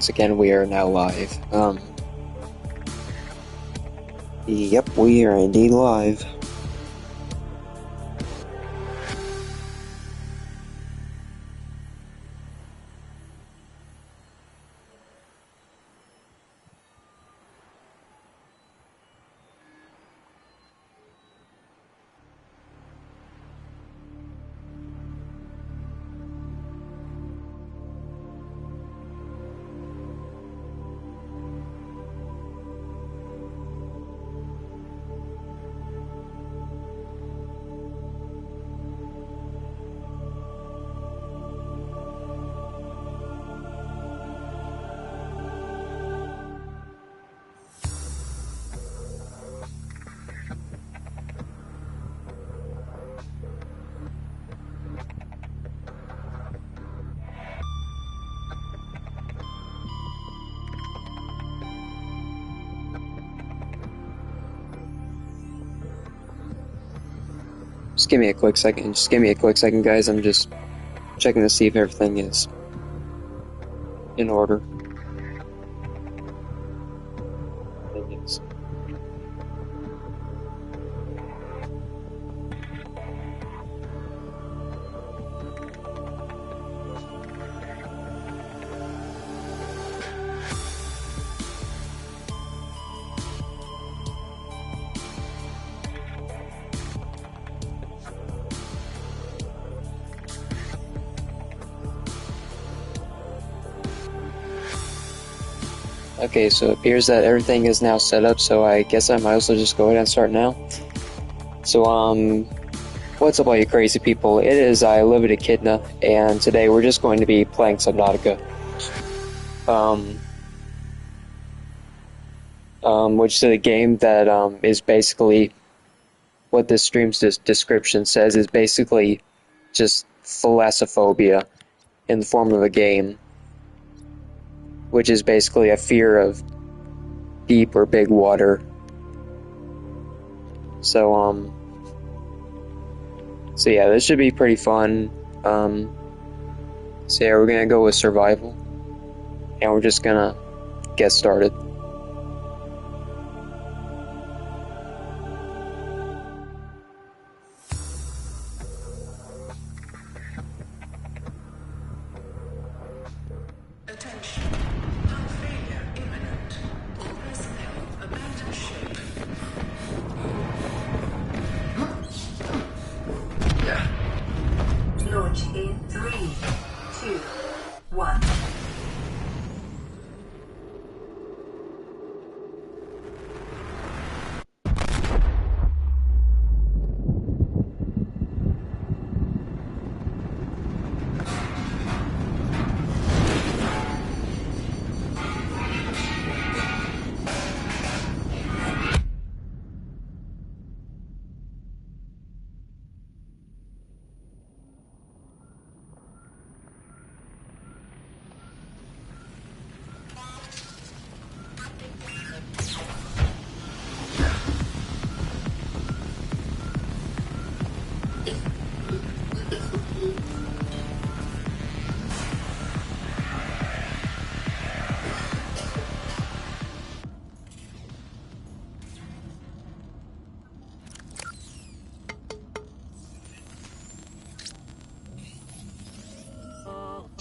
once again we are now live. Yep, we are indeed live. Just give me a quick second, guys. I'm just checking to see if everything is in order. It is. Okay, so it appears that everything is now set up, so I guess I might as well just go ahead and start now. So, what's up all you crazy people? It is I, Livid Echidna, and today we're just going to be playing Subnautica. Which is a game that, is basically, what this stream's description says is basically just Thalassophobia in the form of a game. Which is basically a fear of deep or big water. So yeah, this should be pretty fun. So yeah, we're gonna go with survival, and we're just gonna get started. Launch in 3, 2, 1.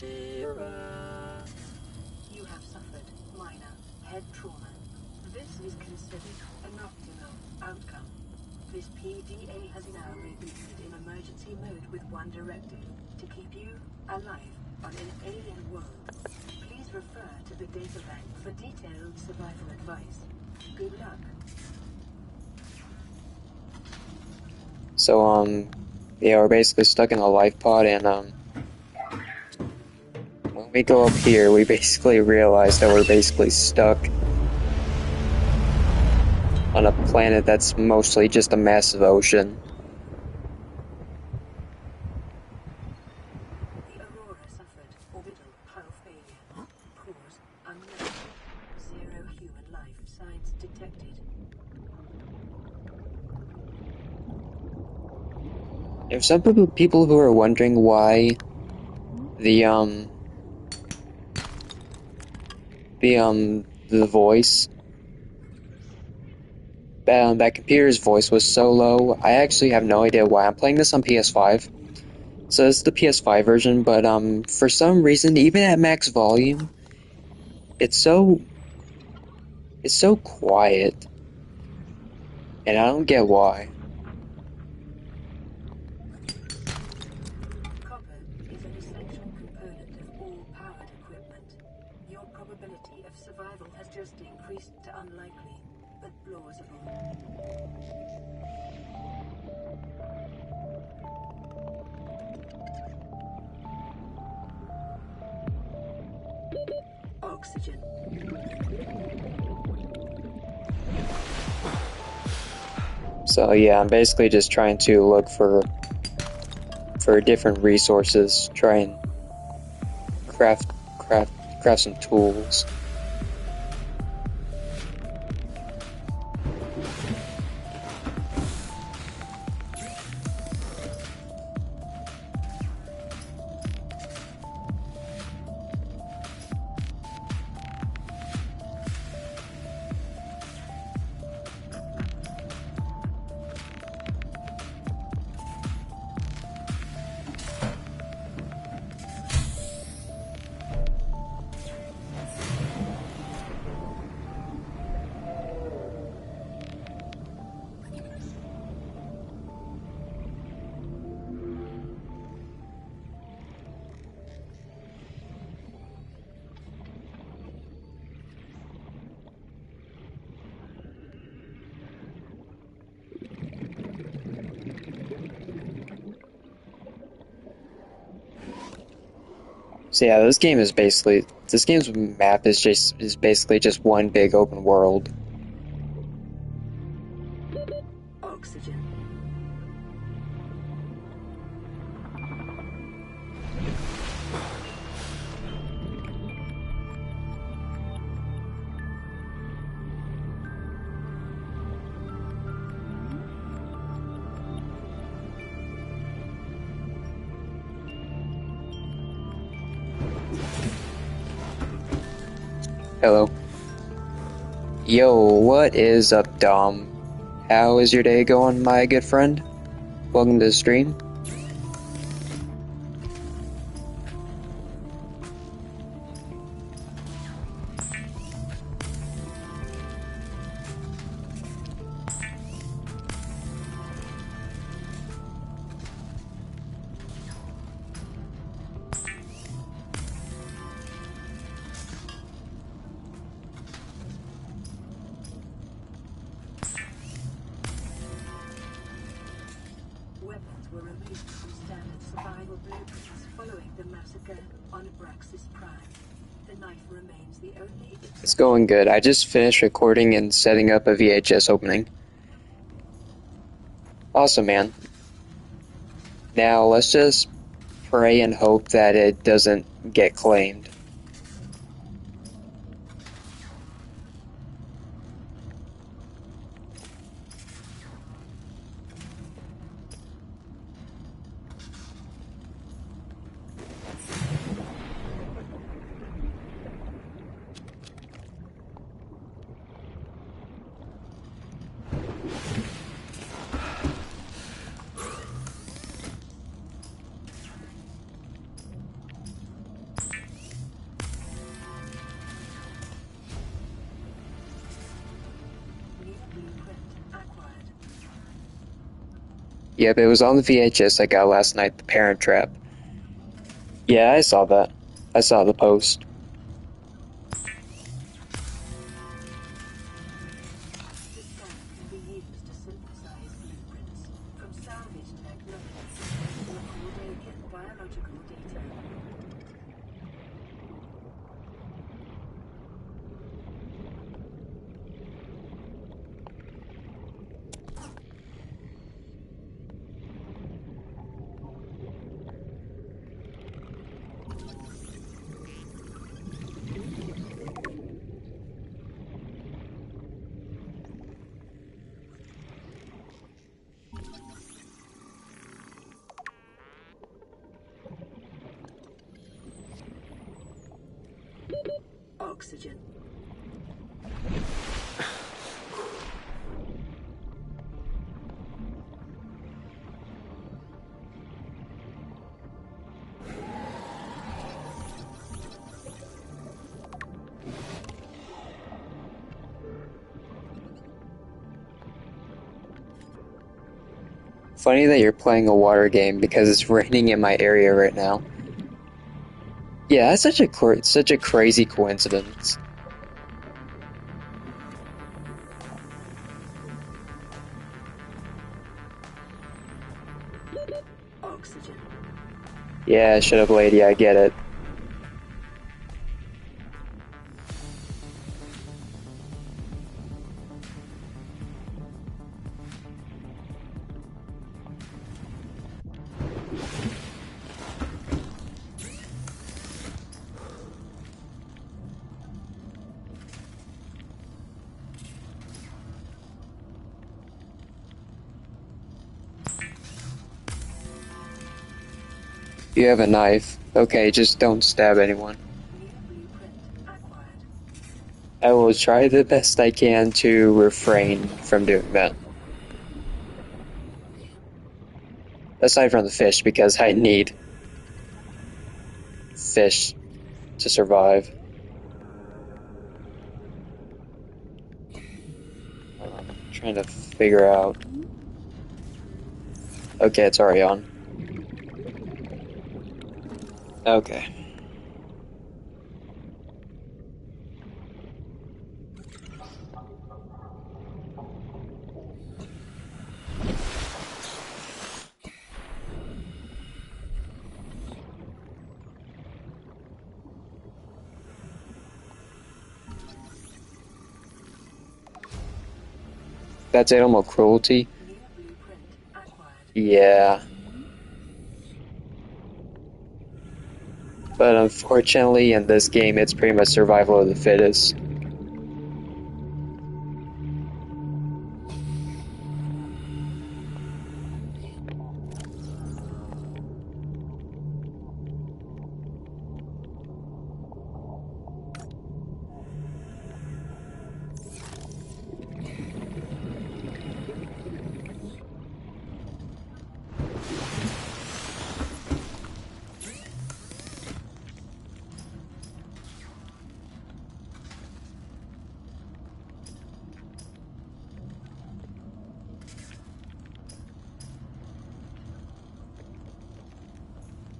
You have suffered minor head trauma. This is considered an optimal outcome. This PDA has now rebooted in emergency mode with one directive: to keep you alive on an alien world. Please refer to the data bank for detailed survival advice. Good luck. So yeah, we're basically stuck in a life pod, and when we go up here, we basically realize that we're basically stuck on a planet that's mostly just a massive ocean. The Aurora suffered orbital hull failure. Cause unknown. 0 human life signs detected. There's some people who are wondering why the the voice. That computer's voice was so low. I actually have no idea why. I'm playing this on PS5, so it's the PS5 version. But for some reason, even at max volume, it's so quiet, and I don't get why. Copper is an essential component of all powered equipment. Your probability of survival has just increased to unlikely, but plausible. Oxygen. So yeah, I'm basically just trying to look for different resources, try and craft some tools. So yeah, this game's map is basically just one big open world. Oxygen. Hello. Yo, what is up, Dom? How is your day going, my good friend? Welcome to the stream. Weapons were removed from standard survival blueprints following the massacre on Braxis Prime. The knife remains the only... It's going good. I just finished recording and setting up a VHS opening. Awesome, man. Now, let's just pray and hope that it doesn't get claimed. New blueprint acquired. Yep, it was on the VHS I got last night, The Parent Trap. Yeah, I saw that. I saw the post. The scan can be used to synthesize blueprints from salvage technology to record alien biological data. Oxygen. Funny that you're playing a water game because it's raining in my area right now. Yeah, that's such a crazy coincidence. Oxygen. Yeah, shut up, lady. I get it. You have a knife. Okay, just don't stab anyone. New blueprint acquired. I will try the best I can to refrain from doing that. Aside from the fish, because I need fish to survive. I'm trying to figure out. Okay, it's already on. Okay. That's animal cruelty? New blueprint acquired. Yeah. But unfortunately, in this game, it's pretty much survival of the fittest.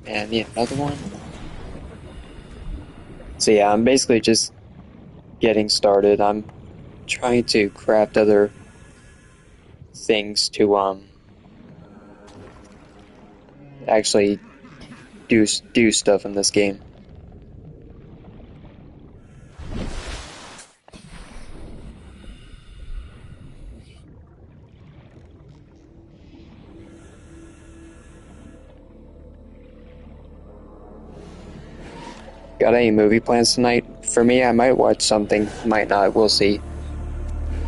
And yeah, another one. So yeah, I'm basically just getting started. I'm trying to craft other things to actually do stuff in this game. Got any movie plans tonight? For me, I might watch something, might not, we'll see.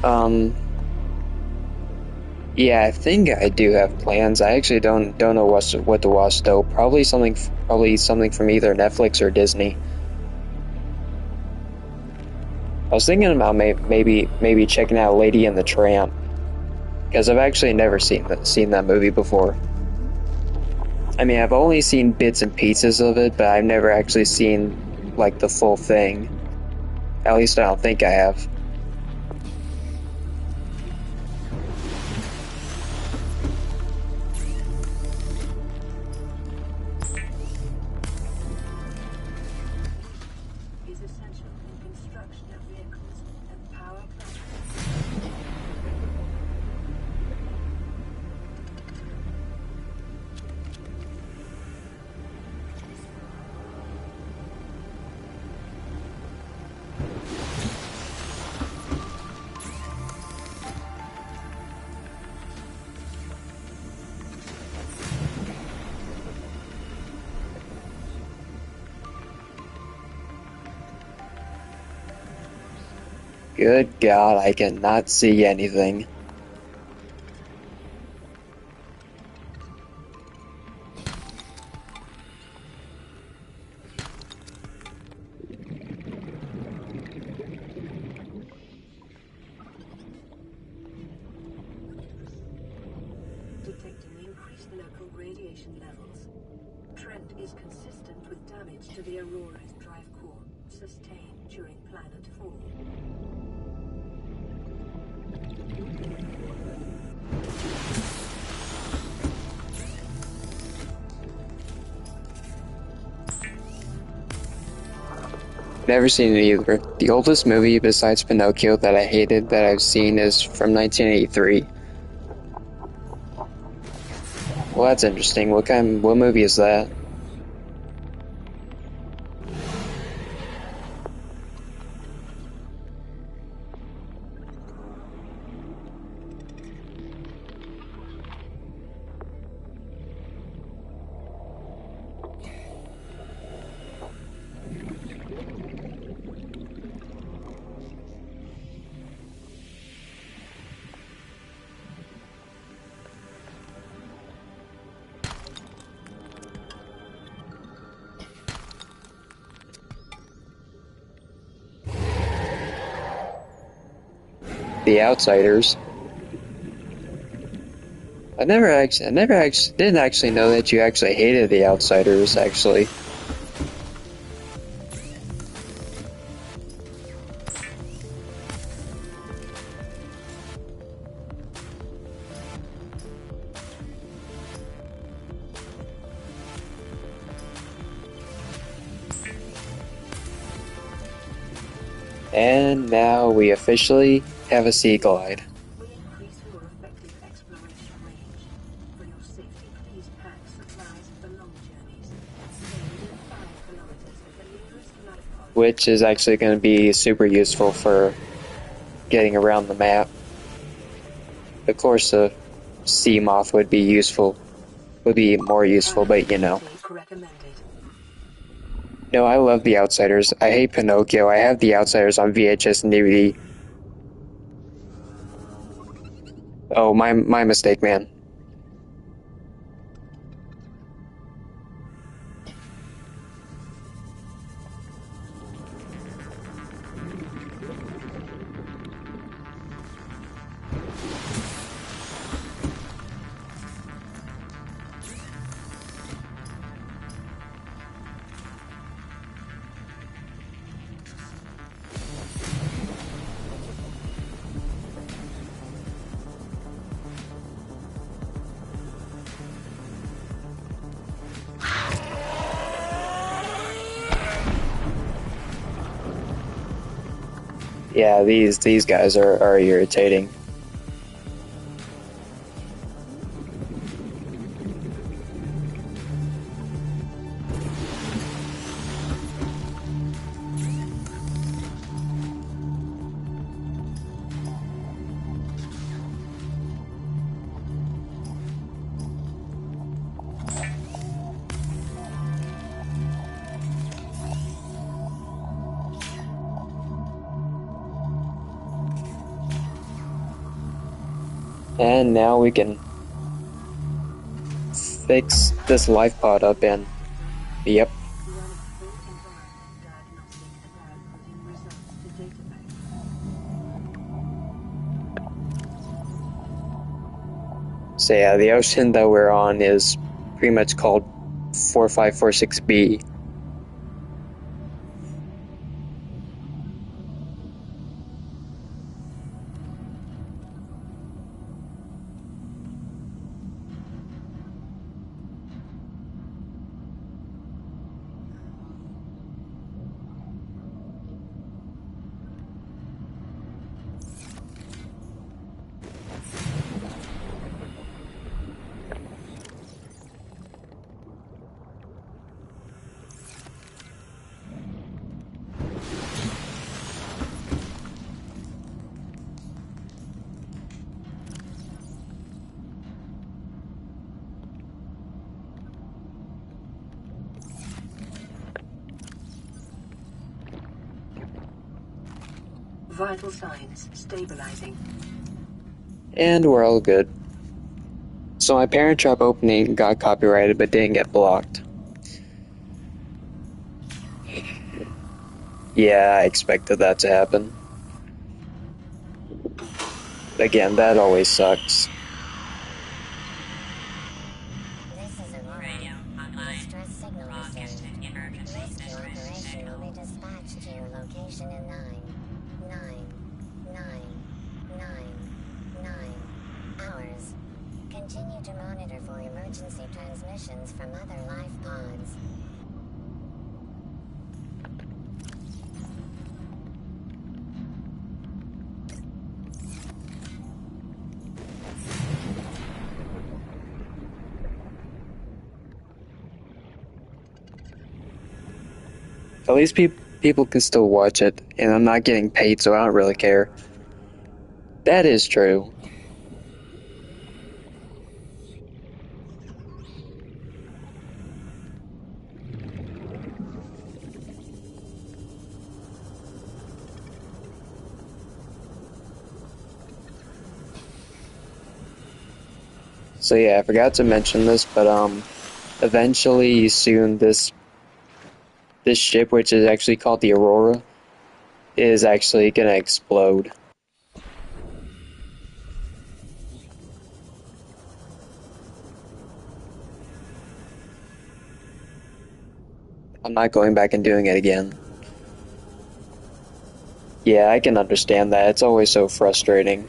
Um, yeah, I think I do have plans. I actually don't know what to watch though. Probably something from either Netflix or Disney. I was thinking about maybe checking out Lady and the Tramp, because I've actually never seen that movie before. I mean, I've only seen bits and pieces of it, but I've never actually seen like the full thing. At least I don't think I have. Is essential in construction of vehicles and power plants. Good God, I cannot see anything. Detecting increased local radiation levels. Trend is consistent with damage to the Aurora's drive core sustained during planet fall. never seen it either. The oldest movie besides Pinocchio that I hated that I've seen is from 1983. Well, that's interesting. What movie is that? The Outsiders. I never actually didn't actually know that you actually hated The Outsiders, actually. And now we officially have a Sea Glide. We increase your effective exploration range. For your safety, please pack supplies for long journeys. Stay within 5 kilometers of the nearest night pod. Which is actually going to be super useful for getting around the map. Of course, a sea moth would be more useful, but you know. Recommended. No, I love The Outsiders. I hate Pinocchio. I have The Outsiders on VHS and DVD. Oh, my mistake, man. Yeah, these guys are irritating. And now we can fix this life pod up in. Yep. So yeah, the ocean that we're on is pretty much called 4546B. Vital signs stabilizing. And we're all good. So my Parent Trap opening got copyrighted but didn't get blocked. Yeah, I expected that to happen. Again, that always sucks. This is Aurora. Radio online. Distress signal Broadcasting received. emergency Rescue distress operation signal. will be dispatched to your location in 9 hours. Continue to monitor for emergency transmissions from other life pods. At least people can still watch it, and I'm not getting paid, so I don't really care. That is true. So yeah, I forgot to mention this, but eventually soon this ship, which is actually called the Aurora, is actually gonna explode. I'm not going back and doing it again. Yeah, I can understand that. It's always so frustrating.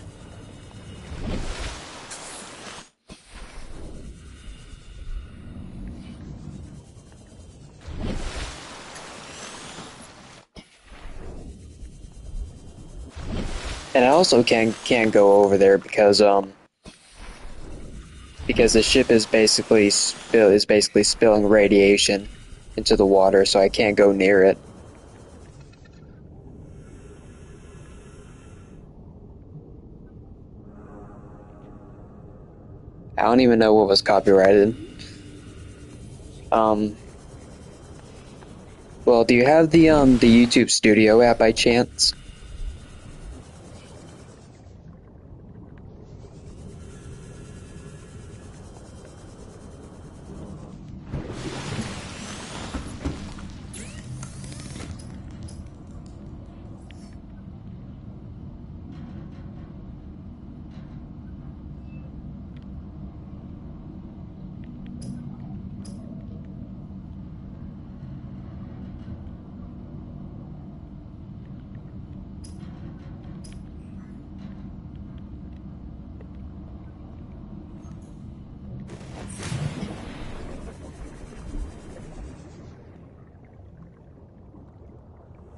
And I also can't go over there because the ship is basically spilling radiation into the water, so I can't go near it. I don't even know what was copyrighted. Um, well, do you have the YouTube Studio app by chance?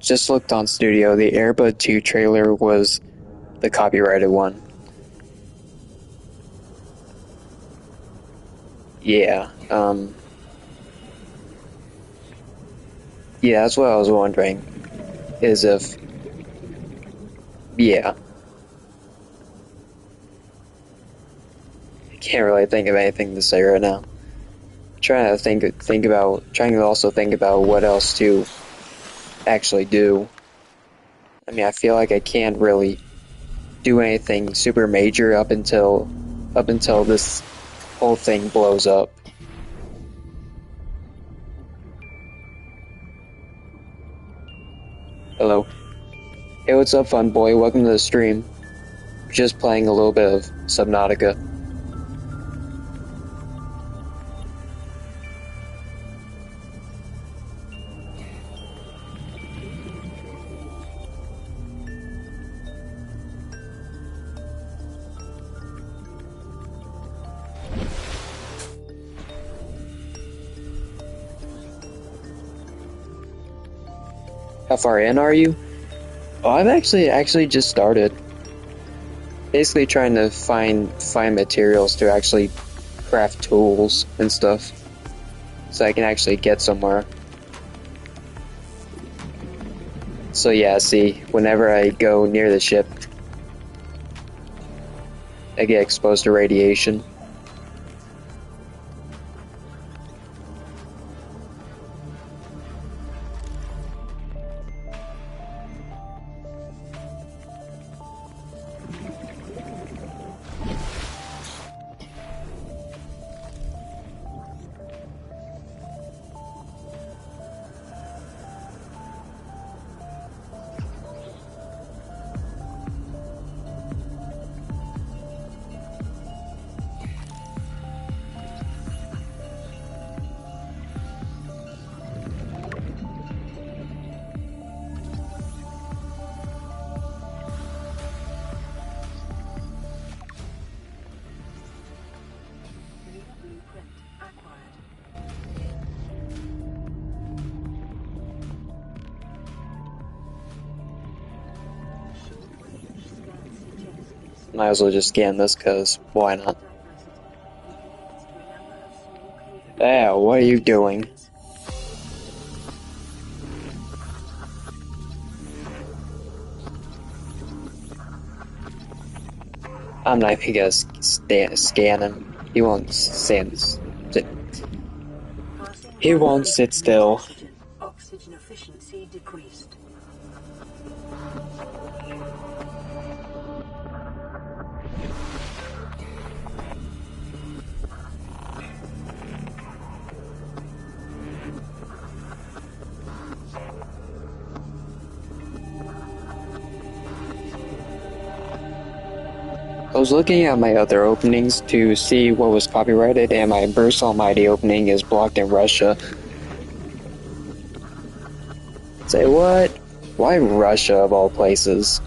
Just looked on Studio. The Airbud 2 trailer was the copyrighted one. Yeah, yeah, that's what I was wondering. Is if, yeah, I can't really think of anything to say right now. Trying to trying to also think about what else to actually do. I mean, I feel like I can't really do anything super major up until this whole thing blows up. Hello. Hey, what's up, fun boy? Welcome to the stream. Just playing a little bit of Subnautica. How far in are you? Oh, I've actually just started. Basically trying to find materials to actually craft tools and stuff, so I can actually get somewhere. So yeah, see, whenever I go near the ship, I get exposed to radiation. New blueprint acquired. Short-range scan suggests Might as well just scan this, cause why not? diversity. It connects to a number of small covert Yeah, what are you doing? I'm not even gonna scan him. He won't stand. He won't sit still. Oxygen efficiency decreased. I was looking at my other openings to see what was copyrighted, and my Burst Almighty opening is blocked in Russia. Say what? Why Russia of all places?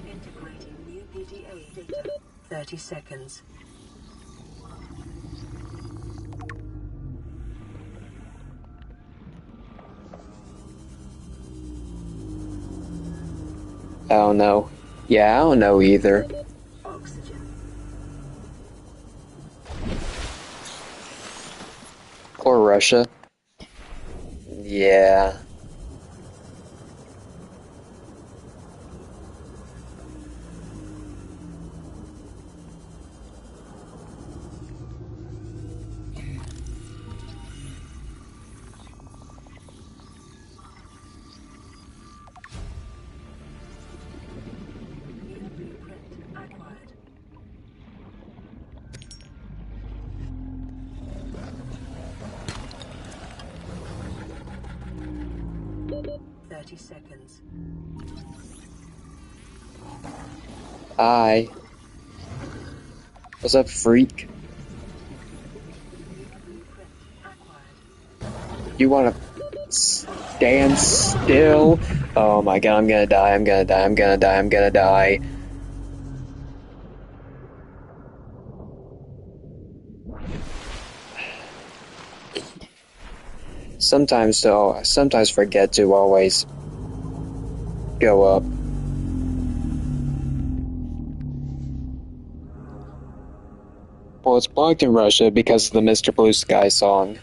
Integrating new PDA data. 30 seconds. I don't know. Yeah, I don't know either. Oxygen. Poor Russia. Yeah. New blueprint acquired. Thirty seconds. Hi. What's up, freak? New blueprint acquired. You wanna stand still? Oh my god, I'm gonna die, I'm gonna die, I'm gonna die, I'm gonna die. Sometimes though, I sometimes forget to always go up. Well, it's blocked in Russia because of the Mr. Blue Sky song.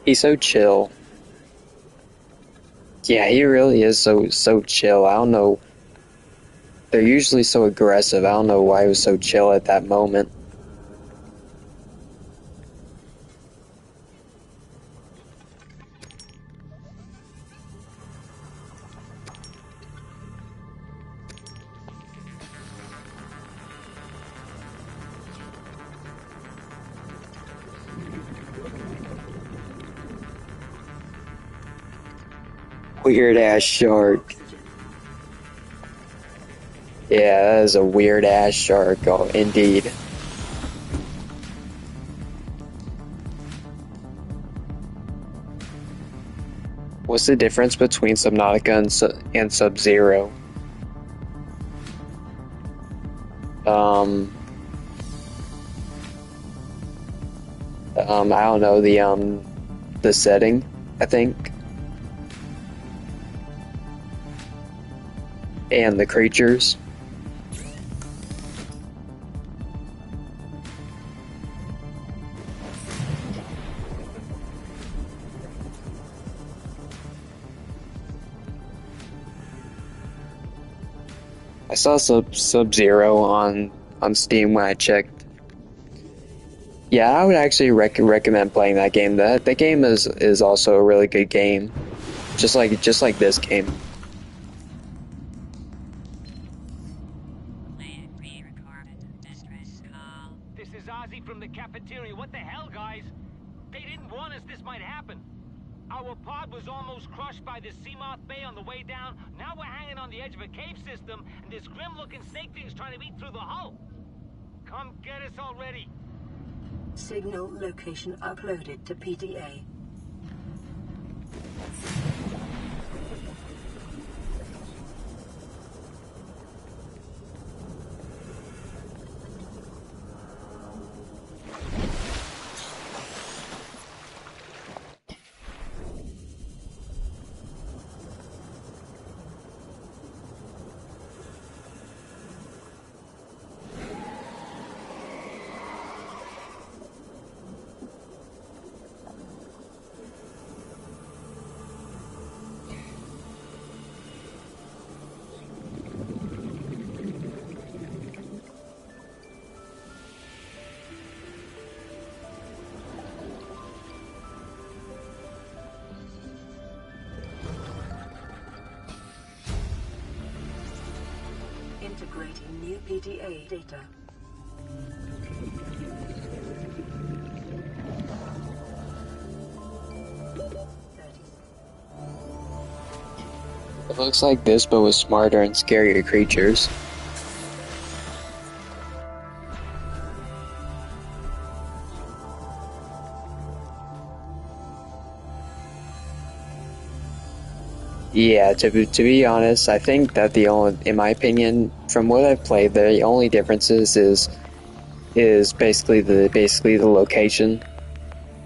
He's so chill. Yeah, he really is so chill. I don't know. They're usually so aggressive. I don't know why he was so chill at that moment. Weird ass shark. Yeah, that is a weird ass shark. Oh, indeed. What's the difference between Subnautica and Sub-Zero? I don't know, the setting, I think. And the creatures. I saw Sub-Zero on Steam when I checked. Yeah, I would actually recommend playing that game. That game is also a really good game, just like this game. This is Ozzy from the cafeteria. What the hell, guys? They didn't warn us this might happen. Our pod was almost crushed by the Seamoth Bay on the way down. Now we're hanging on the edge of a cave system, and this grim-looking snake thing's trying to eat through the hull. Come get us already. Signal location uploaded to PDA. Integrating new PDA data. It looks like this, but with smarter and scarier creatures. Yeah, to be honest, I think that in my opinion, from what I've played, the only differences is basically the location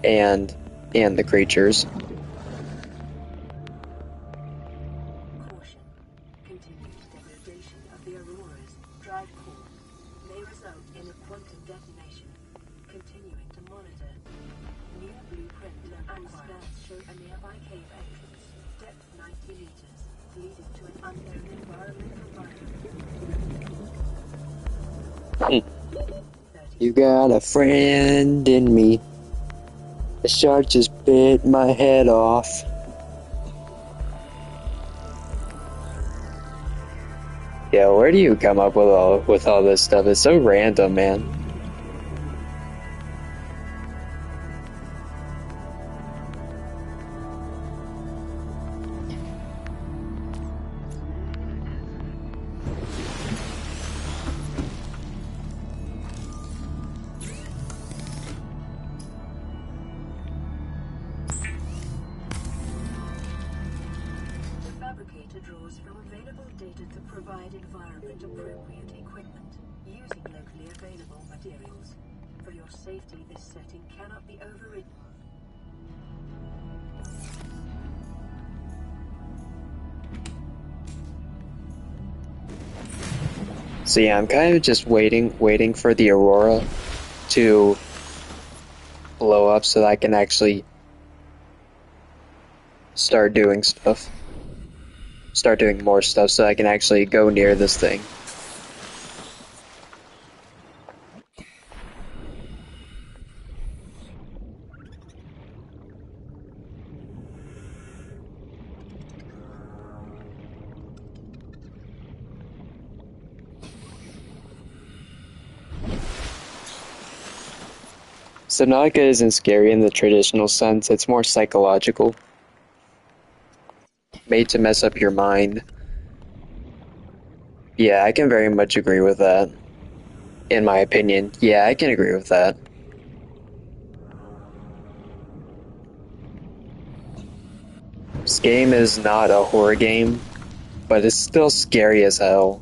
and the creatures. Caution. Continued degradation of the Aurora's drive core may result in a quantum detonation. Continuing to monitor. New blueprint and scans show a nearby cave entrance. Depth 90 meters, leading to an unknown environmental biome. You got a friend in me. The shark just bit my head off. Yeah, where do you come up with all this stuff? It's so random, man. The fabricator draws from available data to provide environment-appropriate equipment, using locally available materials. For your safety, this setting cannot be overridden. So yeah, I'm kind of just waiting for the Aurora to blow up so that I can actually start doing stuff. Start doing more stuff so I can actually go near this thing. Subnautica isn't scary in the traditional sense, it's more psychological. Made to mess up your mind. Yeah, I can very much agree with that. In my opinion, yeah, I can agree with that. This game is not a horror game, but it's still scary as hell.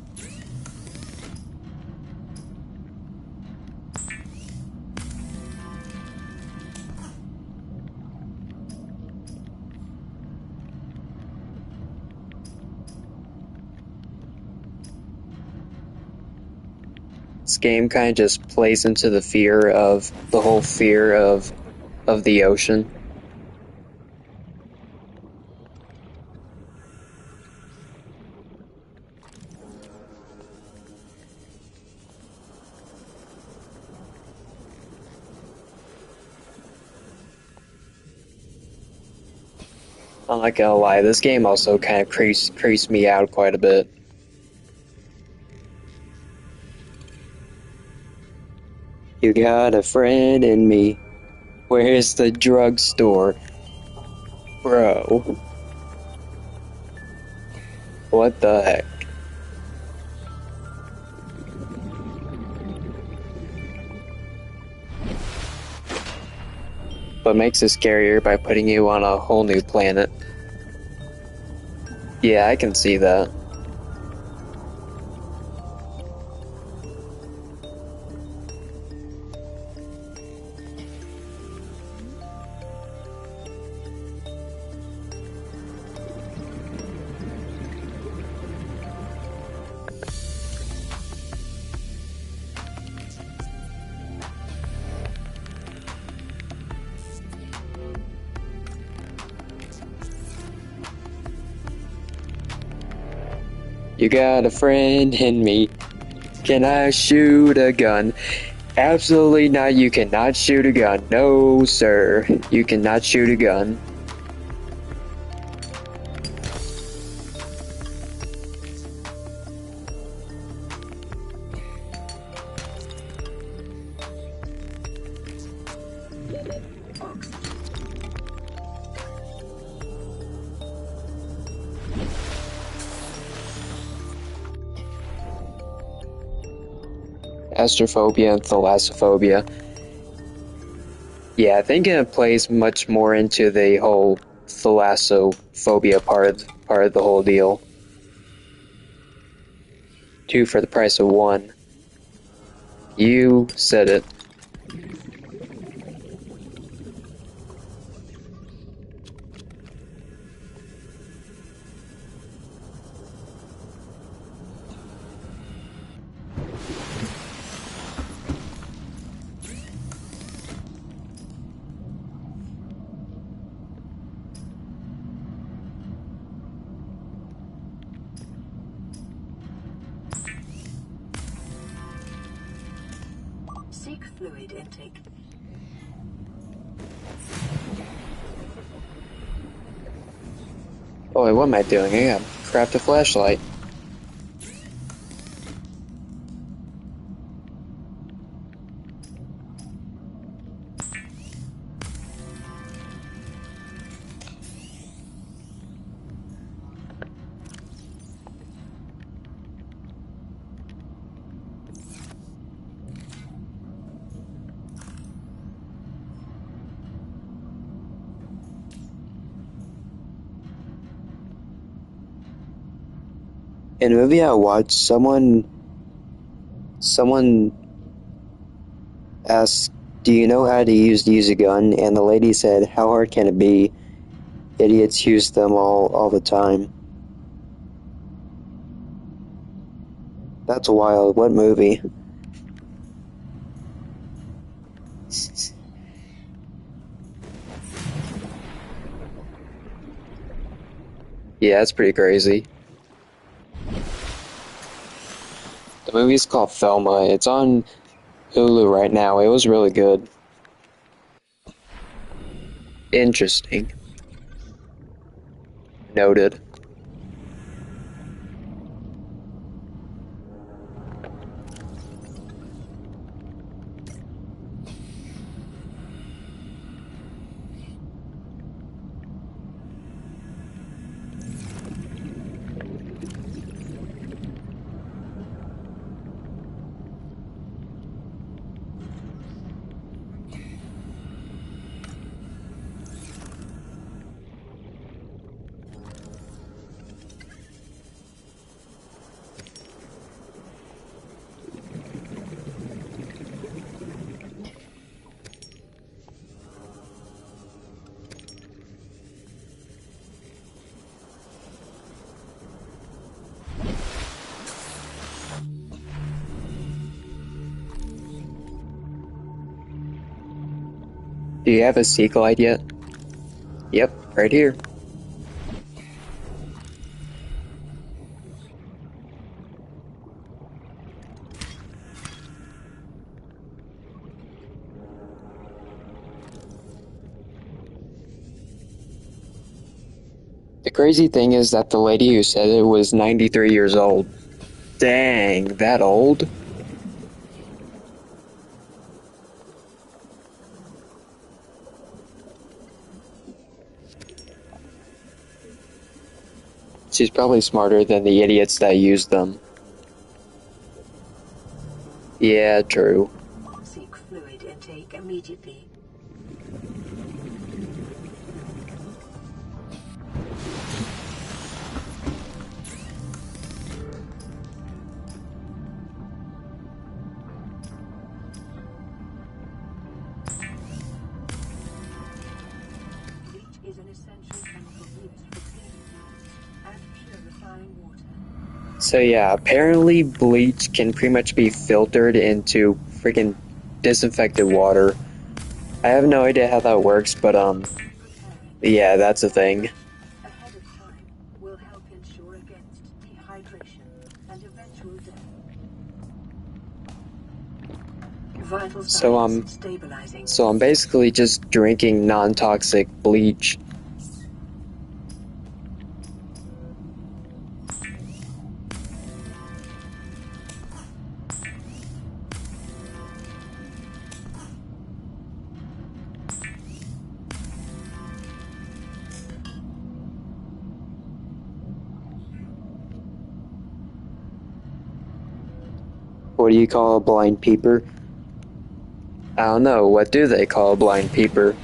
This game kind of just plays into the whole fear of the ocean. I'm not gonna lie, this game also kind of creeps me out quite a bit. You got a friend in me. Where's the drugstore? Bro. What the heck? But makes it scarier by putting you on a whole new planet. Yeah, I can see that. You got a friend in me. Can I shoot a gun? Absolutely not, you cannot shoot a gun. No, sir. You cannot shoot a gun. Astrophobia and Thalassophobia. Yeah, I think it plays much more into the whole Thalassophobia part of the whole deal. 2 for the price of 1. You said it. Seek fluid intake. Oh wait, what am I doing? I gotta craft a flashlight. In a movie I watched, someone asked, "Do you know how to use a gun?" And the lady said, "How hard can it be? Idiots use them all the time." That's wild. What movie? Yeah, that's pretty crazy. The movie's called Thelma. It's on Hulu right now. It was really good. Interesting. Noted. Do you have a sea glide yet? Yep, right here. The crazy thing is that the lady who said it was 93 years old. Dang, that old? She's probably smarter than the idiots that use them. Yeah, true. Seek fluid intake immediately. Bleach is an essential chemical used for cleaning fluids and purifying water. So yeah, apparently bleach can pretty much be filtered into freaking disinfected water. I have no idea how that works, but yeah, that's a thing. Ahead of time will help ensure against dehydration and eventual death. Vital So signs stabilizing. So I'm basically just drinking non-toxic bleach. What do you call a blind peeper? I don't know. What do they call a blind peeper?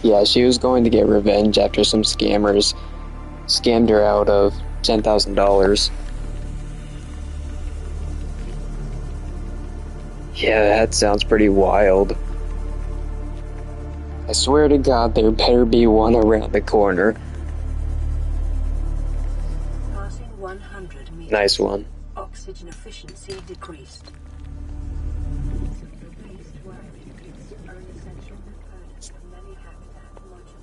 Yeah, she was going to get revenge after some scammers scammed her out of $10,000. Yeah, that sounds pretty wild. I swear to God, there better be one around the corner. Passing 100 meters. Nice one. Oxygen efficiency decreased. Increased wiring kits are an essential component of many habitat modules.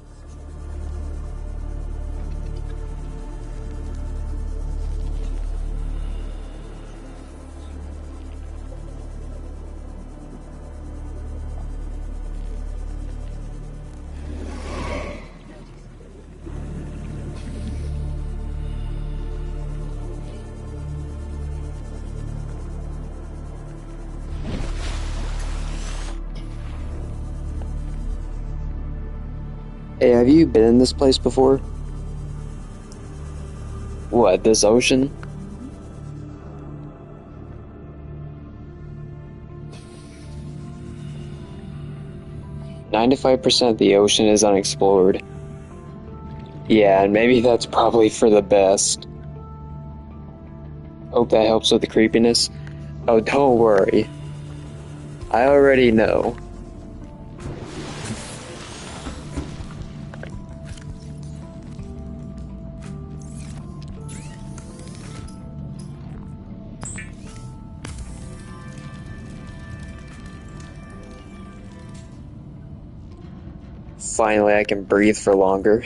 Hey, have you been in this place before? What, this ocean? "95% of the ocean is unexplored." Yeah, and maybe that's probably for the best. Hope that helps with the creepiness. Oh, don't worry. I already know. Finally, I can breathe for longer.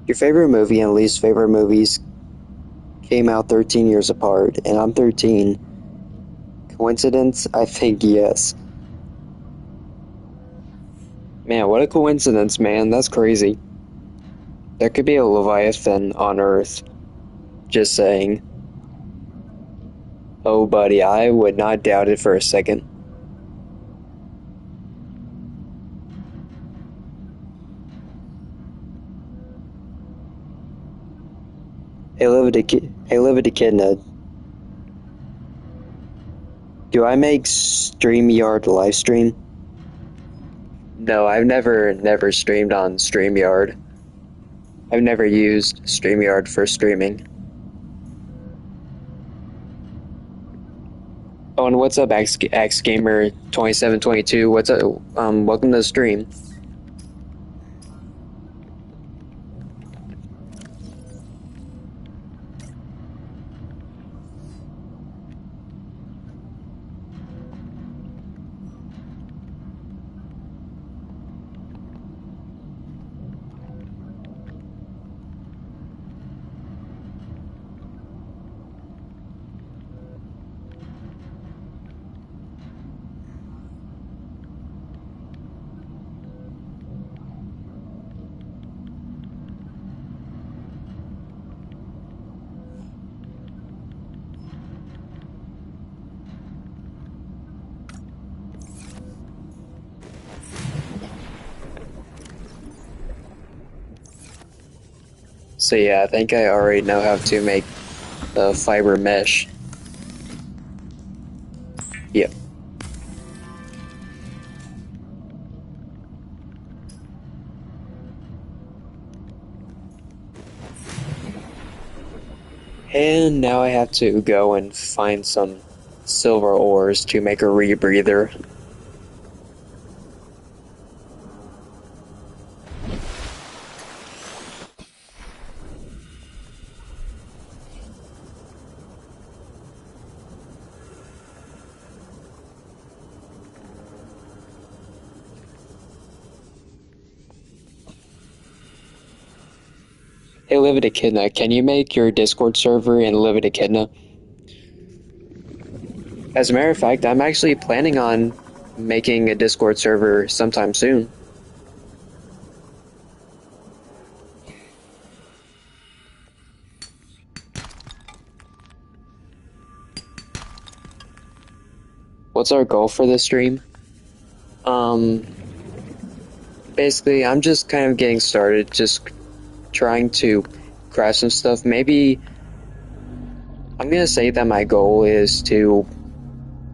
Your favorite movie and least favorite movies came out 13 years apart, and I'm 13. Coincidence? I think yes. Man, what a coincidence, man. That's crazy. There could be a Leviathan on Earth. Just saying. Oh, buddy, I would not doubt it for a second. Hey, live at Echidna. Do I make StreamYard live stream? No, I've never streamed on StreamYard. I've never used StreamYard for streaming. Oh, and what's up, XGamer2722? What's up? Welcome to the stream. So yeah, I think I already know how to make the fiber mesh. Yep. And now I have to go and find some silver ores to make a rebreather. Hey, Livid Echidna, can you make your Discord server in Livid Echidna? As a matter of fact, I'm actually planning on making a Discord server sometime soon. What's our goal for this stream? Basically, I'm just kind of getting started, just trying to craft some stuff. Maybe I'm gonna say that my goal is to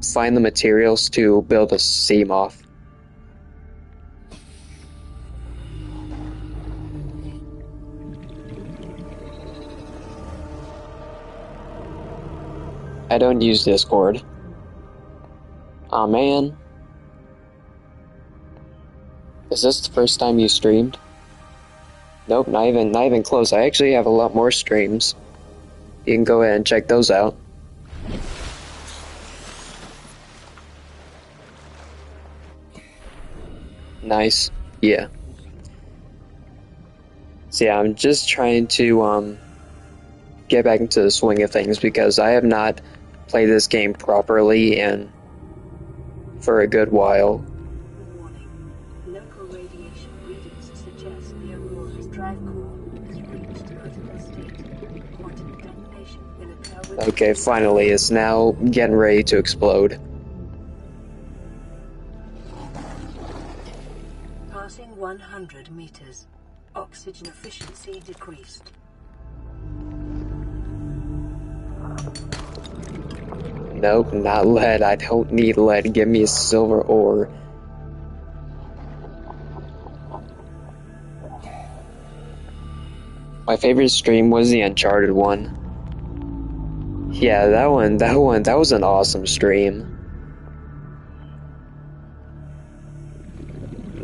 find the materials to build a sea moth. I don't use Discord. Aw, man. Is this the first time you streamed? Nope, not even close. I actually have a lot more streams. You can go ahead and check those out. Nice. Yeah. So yeah, I'm just trying to get back into the swing of things because I have not played this game properly and for a good while. Warning. Local radiation readings suggest the Aurora's drive core has reached critical state. Quantum detonation will occur with... Okay, finally, it's now getting ready to explode. Passing 100 meters. Oxygen efficiency decreased. Nope, not lead. I don't need lead. Give me a silver ore. My favorite stream was the Uncharted one. Yeah, that was an awesome stream.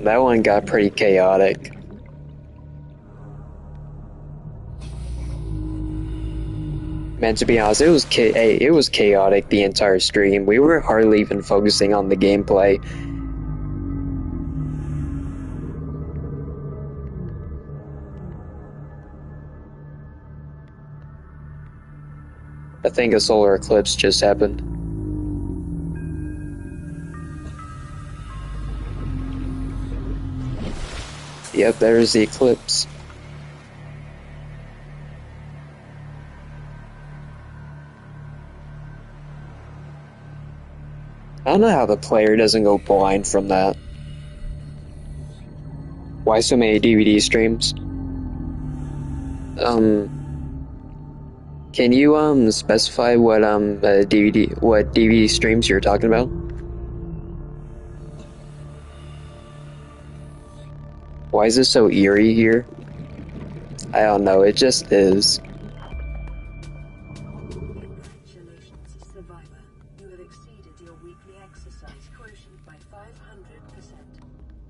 That one got pretty chaotic. Man, to be honest, it was chaotic the entire stream. We were hardly even focusing on the gameplay. I think a solar eclipse just happened. Yep, there's the eclipse. I don't know how the player doesn't go blind from that. Why so many DVD streams? Can you specify what DVD streams you're talking about? Why is it so eerie here? I don't know, it just is. Congratulations, survivor. You have exceeded your weekly exercise quotient by 500%.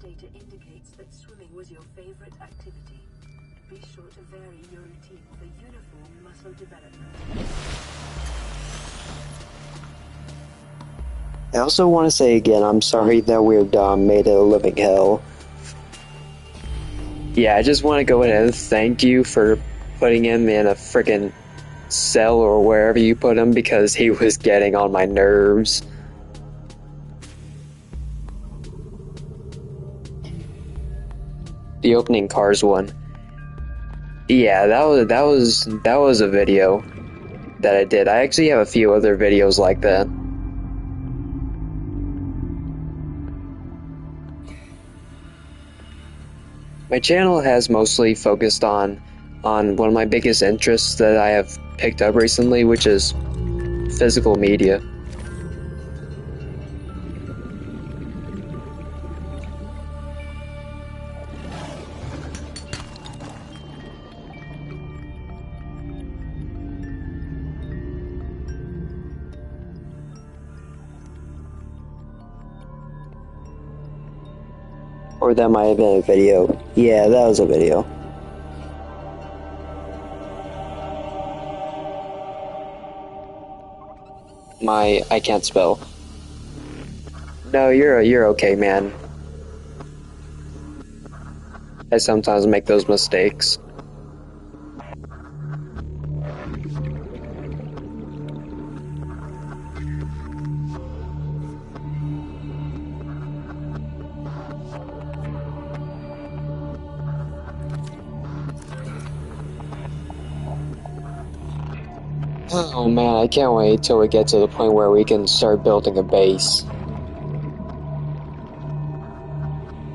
Data indicates that swimming was your favorite activity. Be sure to vary your routine for uniform muscle development. I also want to say again, I'm sorry that we're made it a living hell. Yeah, I just want to go ahead and thank you for putting him in a freaking cell or wherever you put him because he was getting on my nerves. The opening Cars one. Yeah, that was a video that I did. I actually have a few other videos like that. My channel has mostly focused on on one of my biggest interests that I have picked up recently, which is physical media. Or that might have been a video. Yeah, that was a video. I can't spell. No, you're okay, man. I sometimes make those mistakes. Oh man, I can't wait till we get to the point where we can start building a base.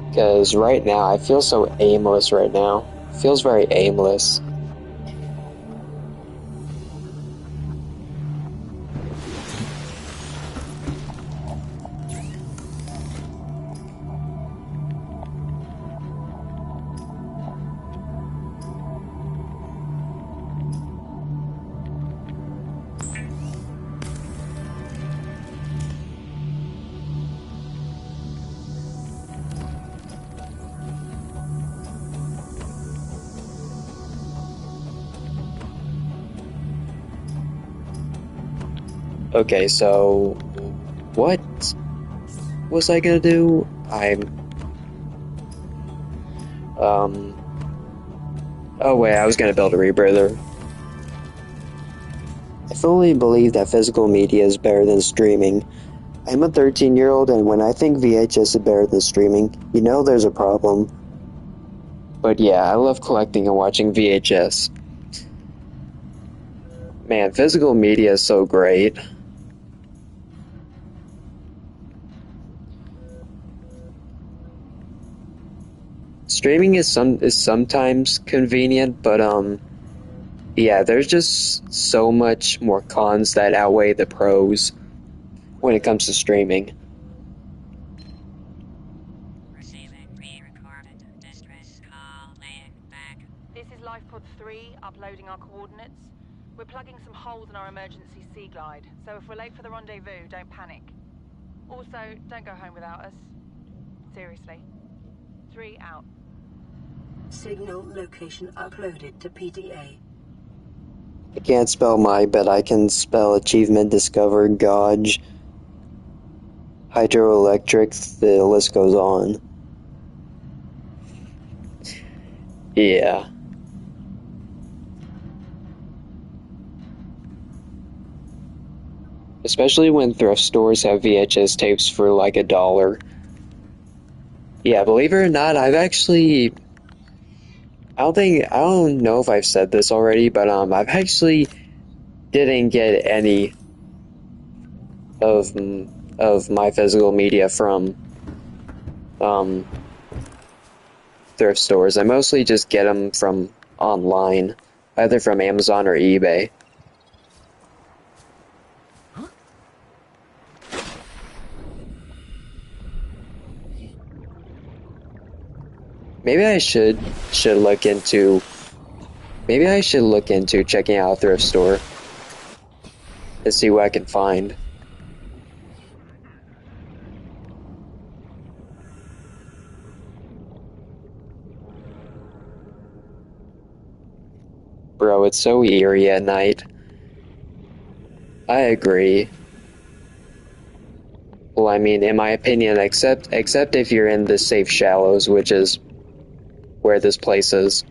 Because right now, I feel so aimless right now. It feels very aimless. Okay, so what was I gonna do? Oh wait, I was gonna build a rebreather. I fully believe that physical media is better than streaming. I'm a 13-year-old, and when I think VHS is better than streaming, you know there's a problem. But yeah, I love collecting and watching VHS. Man, physical media is so great. Streaming is sometimes convenient, but yeah, there's just so much more cons that outweigh the pros when it comes to streaming. Receiving pre-recorded distress call laying back. This is Lifepod 3, uploading our coordinates. We're plugging some holes in our emergency sea glide, so if we're late for the rendezvous, don't panic. Also, don't go home without us. Seriously. 3 out. Signal location uploaded to PDA. I can't spell my, but I can spell achievement discovered, gauge, hydroelectric, the list goes on. Yeah. Especially when thrift stores have VHS tapes for like $1. Yeah, believe it or not, I've actually... I don't know if I've said this already, but I've actually didn't get any of my physical media from thrift stores. I mostly just get them from online, either from Amazon or eBay. Maybe I should look into checking out a thrift store to see what I can find. Bro, it's so eerie at night. I agree. Well, I mean, in my opinion, except if you're in the safe shallows, which is where this place is.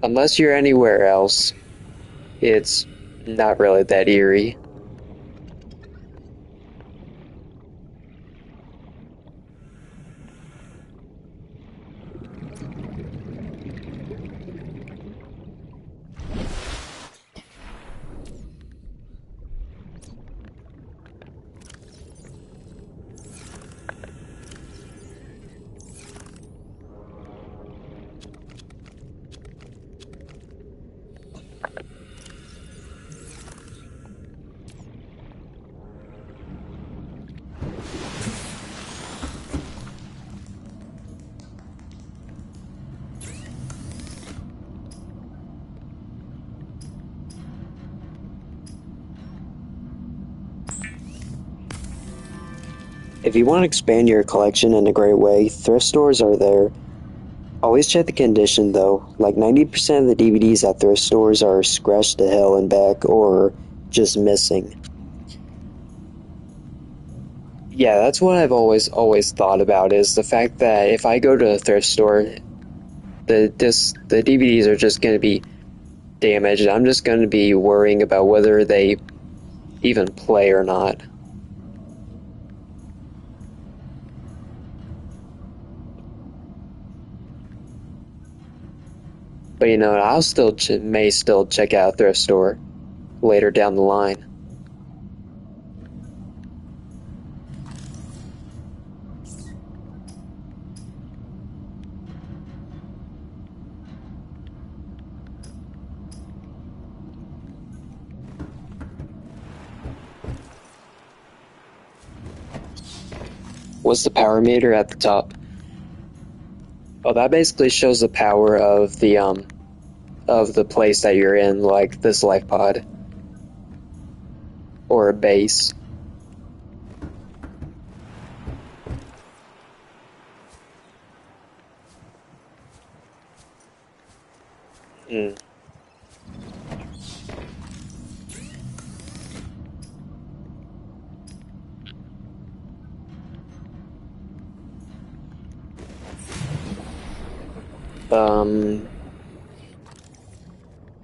Unless you're anywhere else, it's not really that eerie. If you want to expand your collection in a great way, thrift stores are there. Always check the condition though, like 90% of the DVDs at thrift stores are scratched to hell and back or just missing. Yeah, that's what I've always thought about, is the fact that if I go to a thrift store, the DVDs are just going to be damaged. I'm just going to be worrying about whether they even play or not. But you know, I'll still may still check out a thrift store later down the line. What's the power meter at the top? Oh, that basically shows the power of the place that you're in, like this life pod or a base. Hmm.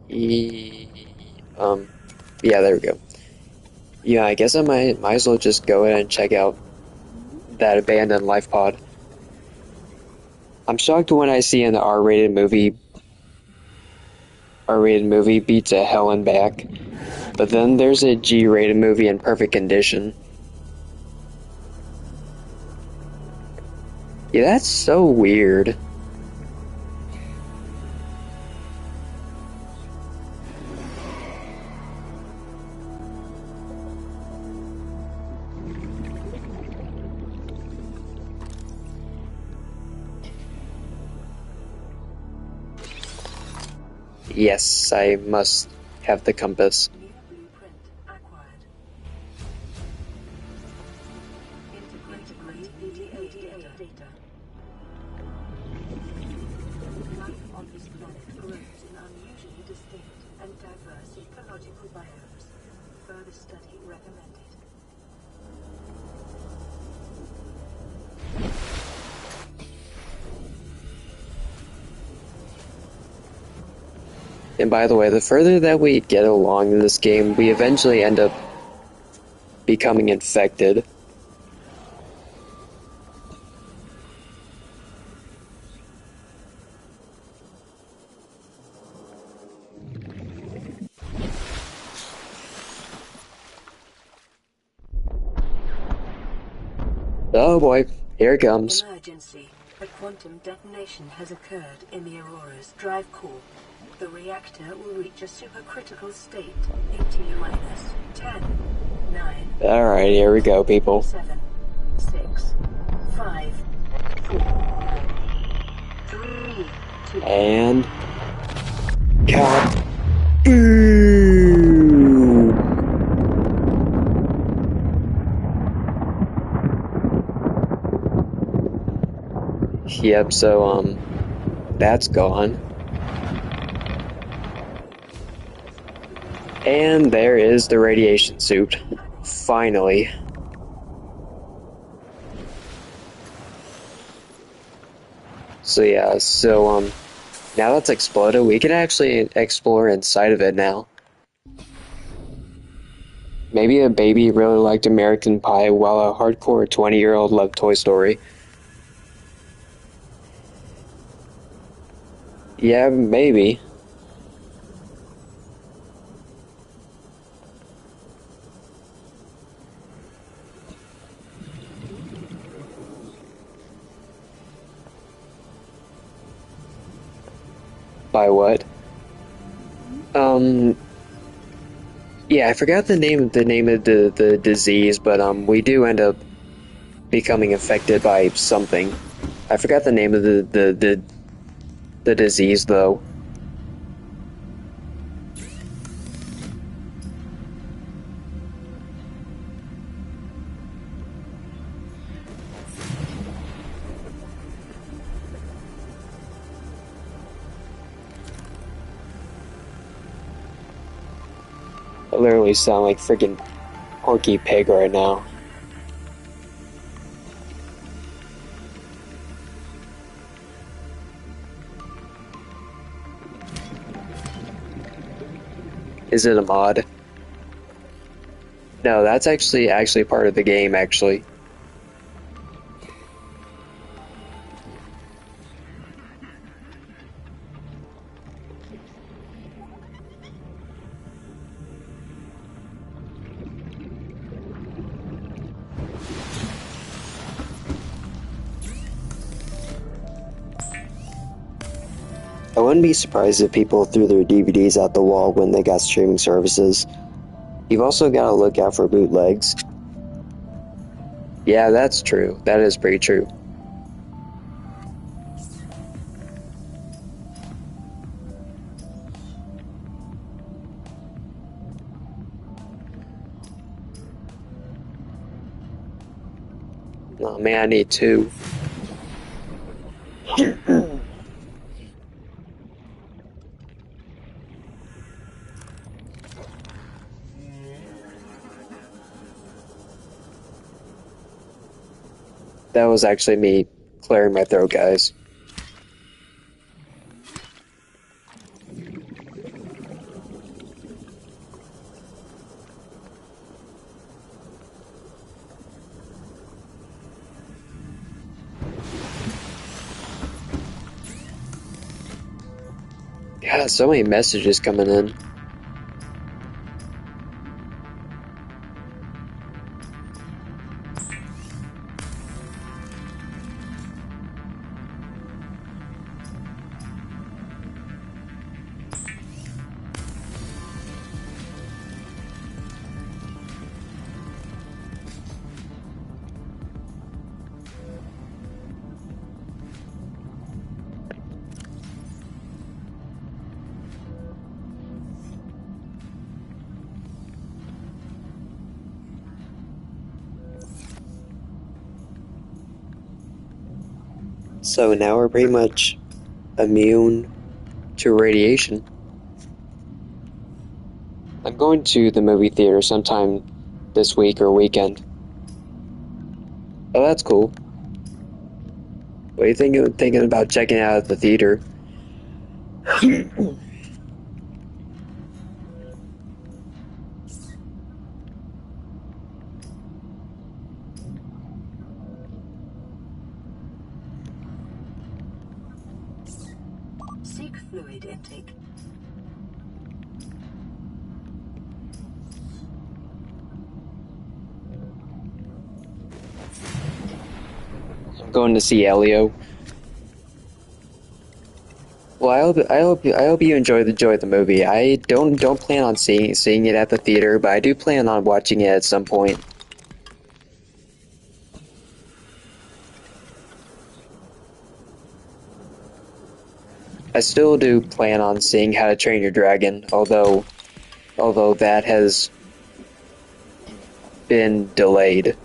E yeah, there we go. Yeah, I guess I might as well just go ahead and check out that abandoned life pod. I'm shocked when I see an R-rated movie beats a hell and back, but then there's a G-rated movie in perfect condition. Yeah, that's so weird. Yes, I must have the compass. New blueprint acquired. Integrate data. Life on this planet grows in unusually distinct and diverse ecological biomes. Further study recommended. And by the way, the further that we get along in this game, we eventually end up becoming infected. Oh boy, here it comes. Emergency. A quantum detonation has occurred in the Aurora's drive core. The reactor will reach a supercritical state in T minus 10, 9. Alright, here we go, people. 7, 6, 5, 4, 3, 2. And... Kaboom! Yep, so, that's gone. And there is the radiation suit. Finally. So yeah, now that's exploded, we can actually explore inside of it now. Maybe a baby really liked American Pie while a hardcore 20-year-old loved Toy Story. Yeah, maybe. By what? Yeah, I forgot the name of the disease, but we do end up becoming affected by something. I forgot the name of the disease though. literally sound like freaking Porky Pig right now. Is it a mod? No, that's actually part of the game, actually. I wouldn't be surprised if people threw their DVDs out the wall when they got streaming services. You've also got to look out for bootlegs. Yeah, that's true. That is pretty true. Oh man, I need two. That was actually me clearing my throat, guys. God, so many messages coming in. So now we're pretty much immune to radiation. I'm going to the movie theater sometime this week or weekend. Oh, that's cool. What are you thinking about checking out at the theater? Seek fluid intake. I'm going to see Elio. Well, I hope you enjoy the movie. I don't plan on seeing it at the theater, but I do plan on watching it at some point. I still do plan on seeing How to Train Your Dragon, although that has been delayed.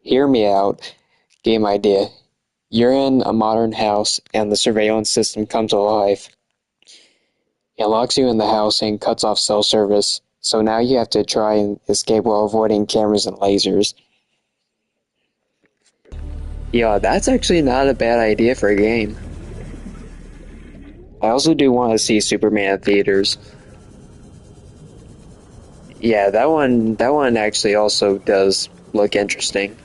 Hear me out. Game idea. You're in a modern house and the surveillance system comes alive. It locks you in the house and cuts off cell service, so now you have to try and escape while avoiding cameras and lasers. Yeah, that's actually not a bad idea for a game. I also do want to see Superman in theaters. Yeah, that one actually also does look interesting.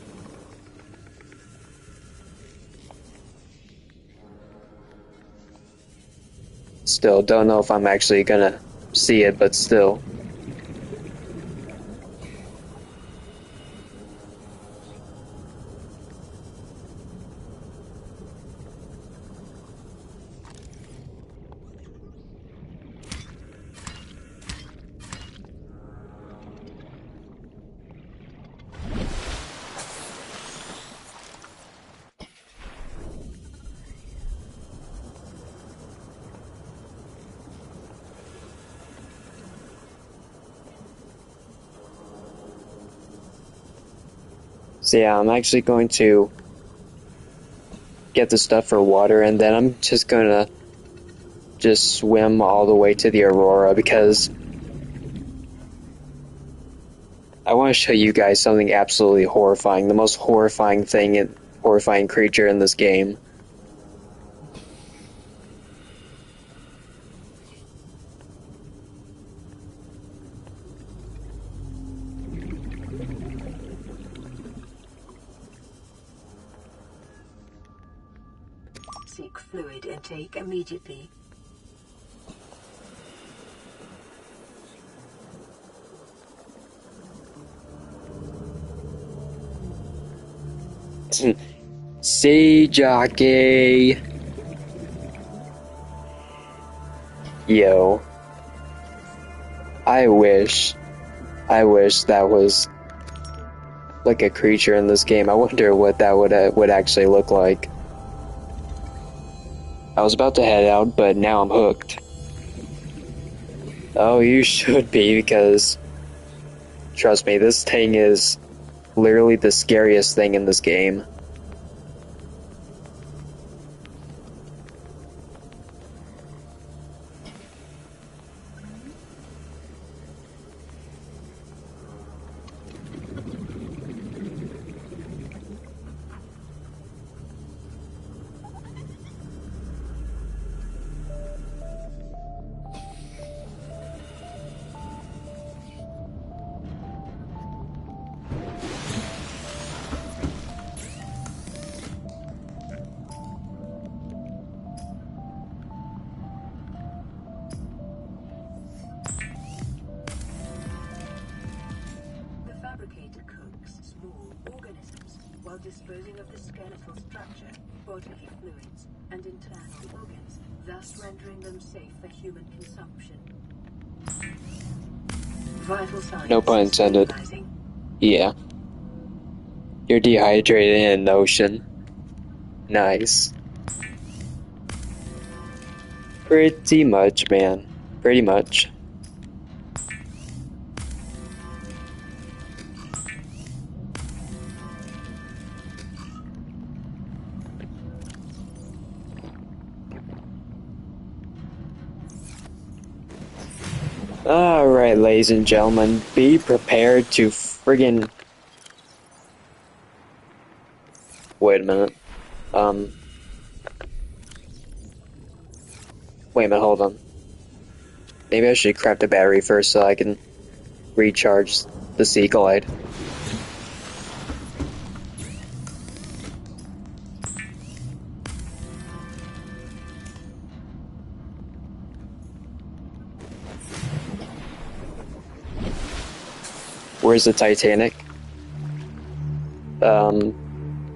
still, don't know if I'm actually gonna see it, but still. So yeah, I'm actually going to get the stuff for water, and then I'm just gonna swim all the way to the Aurora, because I want to show you guys something absolutely horrifying, the most horrifying horrifying creature in this game. Seek fluid intake immediately. Sea jockey. Yo. I wish that was like a creature in this game. I wonder what that would actually look like. I was about to head out, but now I'm hooked. Oh, you should be, because trust me, this thing is literally the scariest thing in this game. While disposing of the skeletal structure, bodily fluids, and internal organs, thus rendering them safe for human consumption. Vital signs. No pun intended. Stabilizing. Yeah. You're dehydrated in an ocean. Nice. Pretty much, man. Pretty much. Alright, ladies and gentlemen, be prepared to friggin... Wait a minute. Wait a minute, hold on. Maybe I should craft a battery first so I can recharge the Sea Glide. Where's the Titanic?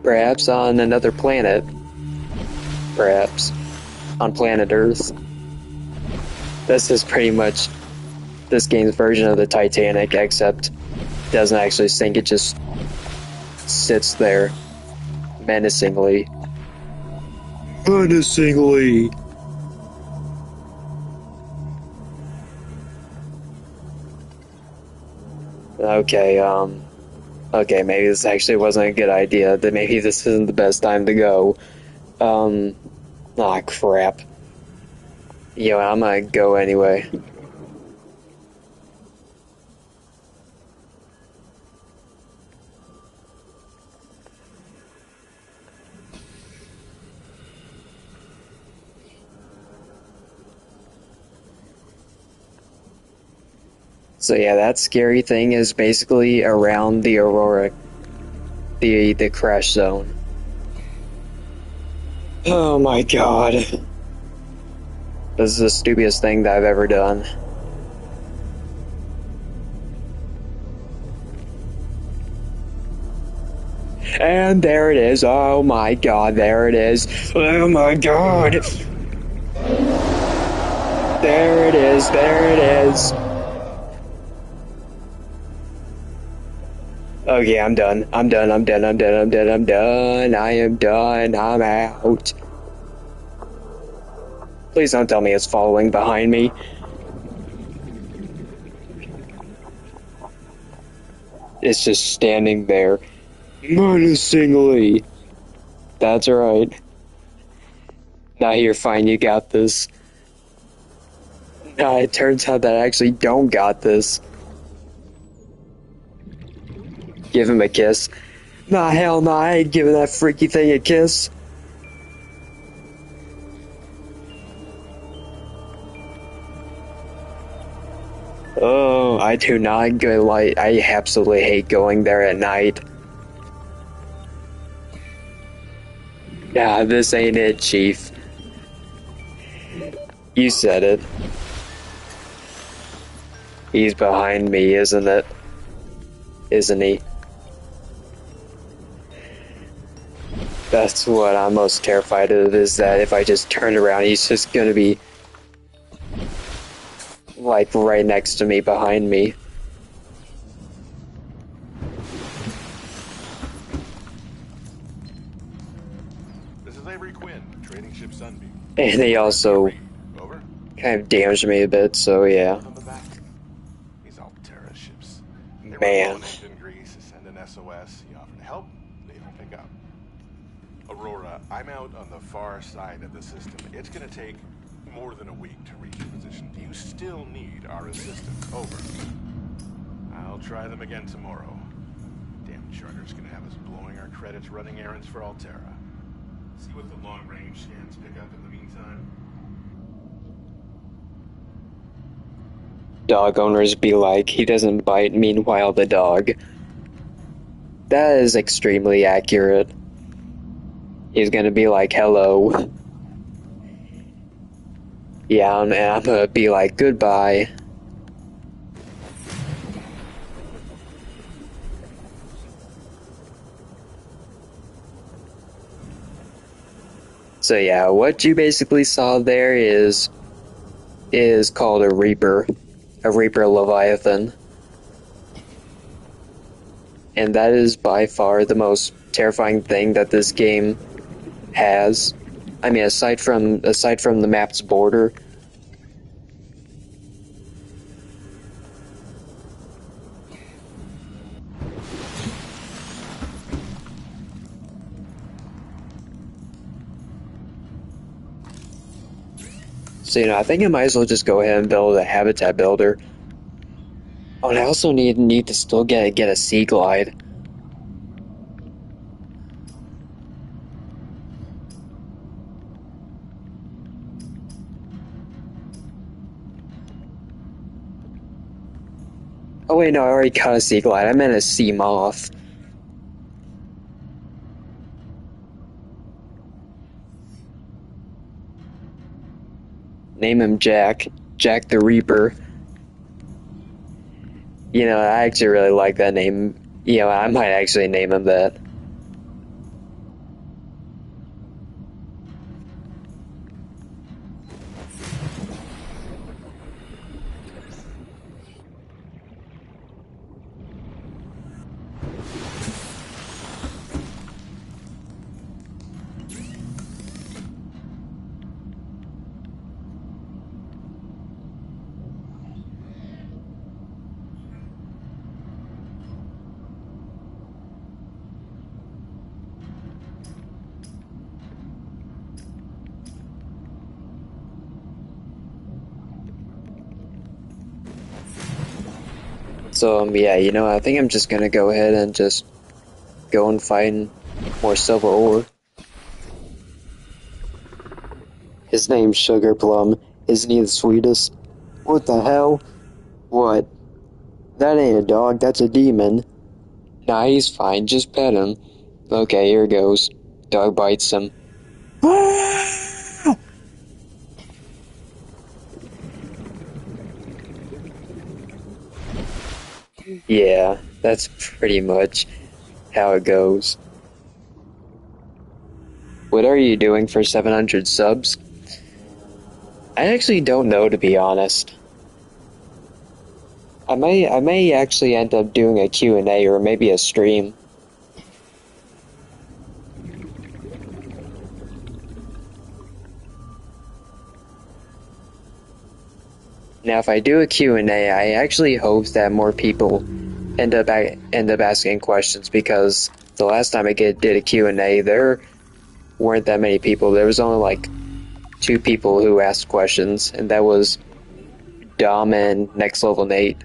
Perhaps on another planet. Perhaps on planet Earth. This is pretty much this game's version of the Titanic, except it doesn't actually sink, it just sits there menacingly. Menacingly! Okay, maybe this actually wasn't a good idea, that maybe this isn't the best time to go. Aw, crap. Yo, I'm gonna go anyway. So yeah, that scary thing is basically around the Aurora, the crash zone. Oh my god. This is the stupidest thing that I've ever done. And there it is. Oh my god, there it is. Oh my god. There it is, there it is. Okay, I'm done. I'm done. I am done. I'm out. Please don't tell me it's following behind me. It's just standing there. Menacingly. That's right. Now you're fine, you got this. Nah, it turns out that I actually don't got this. Give him a kiss. Nah, hell nah, I ain't giving that freaky thing a kiss. Oh, I do not go like I absolutely hate going there at night. Yeah, this ain't it, Chief. You said it. He's behind me, isn't it? Isn't he? That's what I'm most terrified of, is that if I just turn around, he's just gonna be like right next to me, behind me. This is Avery Quinn, trading ship Sunbeam. And he also Over. kind of damaged me a bit, so yeah. On the back. These Alterra ships. They run Man. low on engine grease, send an SOS. You offer to help, they don't pick up. Aurora, I'm out on the far side of the system. It's gonna take more than a week to reach your position. Do you still need our assistance? Over. I'll try them again tomorrow. Damn charter's gonna have us blowing our credits running errands for Alterra. See what the long-range scans pick up in the meantime. Dog owners be like, he doesn't bite, meanwhile the dog. That is extremely accurate. He's gonna be like, hello. Yeah, and I'm gonna be like, goodbye. So yeah, what you basically saw there is called a Reaper Leviathan. And that is by far the most terrifying thing that this game has. I mean, aside from the map's border. So, you know, I think I might as well just go ahead and build a habitat builder. Oh, and I also need to still get a sea glide. Oh wait, no, I already got a sea glide. I meant a sea moth. Name him Jack. Jack the Reaper. You know, I actually really like that name. You know, I might actually name him that. So, yeah, you know, I think I'm just gonna go ahead and just go and find more silver ore. His name's Sugar Plum. Isn't he the sweetest? What the hell? What? That ain't a dog, that's a demon. Nah, he's fine, just pet him. Okay, here goes. Dog bites him. Yeah, that's pretty much how it goes. What are you doing for 700 subs? I actually don't know, to be honest. I may actually end up doing a Q&A or maybe a stream. Now, if I do a Q&A, I actually hope that more people end up asking questions, because the last time I did a Q&A, there weren't that many people. There was only like 2 people who asked questions, and that was Dom and Next Level Nate.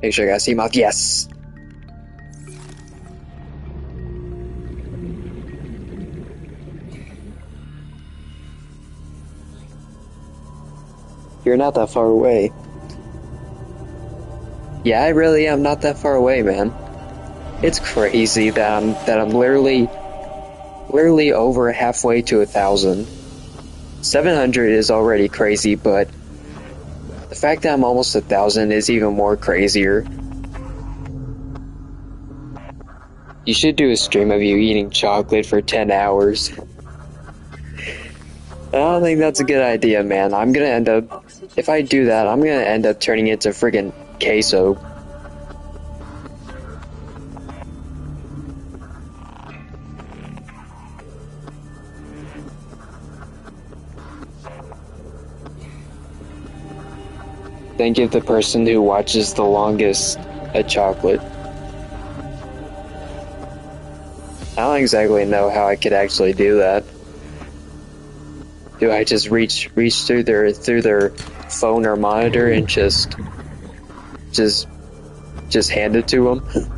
Make sure I got CMOF. Yes! You're not that far away. Yeah, I really am not that far away, man. It's crazy that I'm literally over halfway to 1,000. 700 is already crazy, but the fact that I'm almost 1,000 is even more crazier. You should do a stream of you eating chocolate for 10 hours. I don't think that's a good idea, man. I'm gonna end up, if I do that, I'm gonna end up turning into friggin' queso. Then give the person who watches the longest a chocolate. I don't exactly know how I could actually do that. Do I just reach through their phone or monitor and just hand it to them?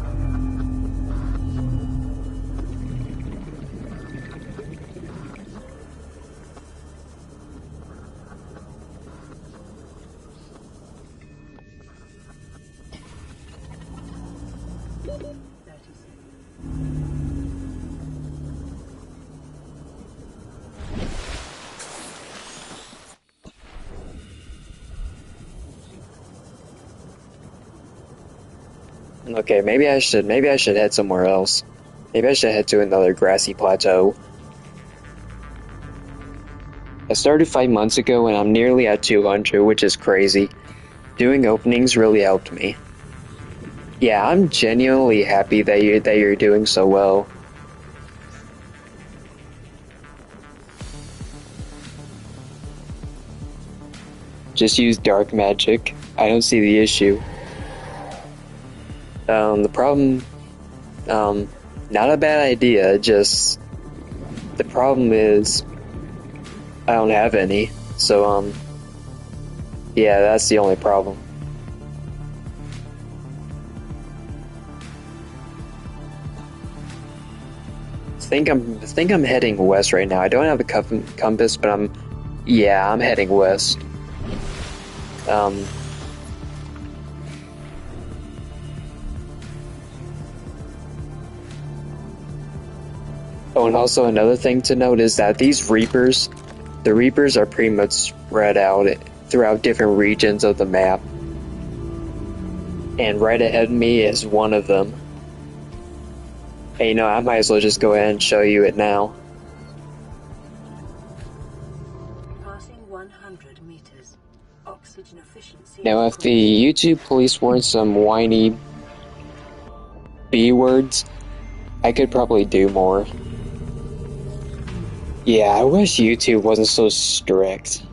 Okay, maybe I should head somewhere else. Maybe I should head to another grassy plateau. I started 5 months ago and I'm nearly at 200, which is crazy. Doing openings really helped me. Yeah, I'm genuinely happy that you're doing so well. Just use dark magic. I don't see the issue. The problem, not a bad idea, just the problem is I don't have any, so, yeah, that's the only problem. I think I'm heading west right now. I don't have a compass, but I'm heading west. Oh, and also another thing to note is that these Reapers, the Reapers are pretty much spread out throughout different regions of the map. And right ahead of me is one of them. Hey, you know, I might as well just go ahead and show you it now. Passing 100 meters. Oxygen efficiency. Now, if the YouTube police weren't some whiny B words, I could probably do more. Yeah, I wish YouTube wasn't so strict.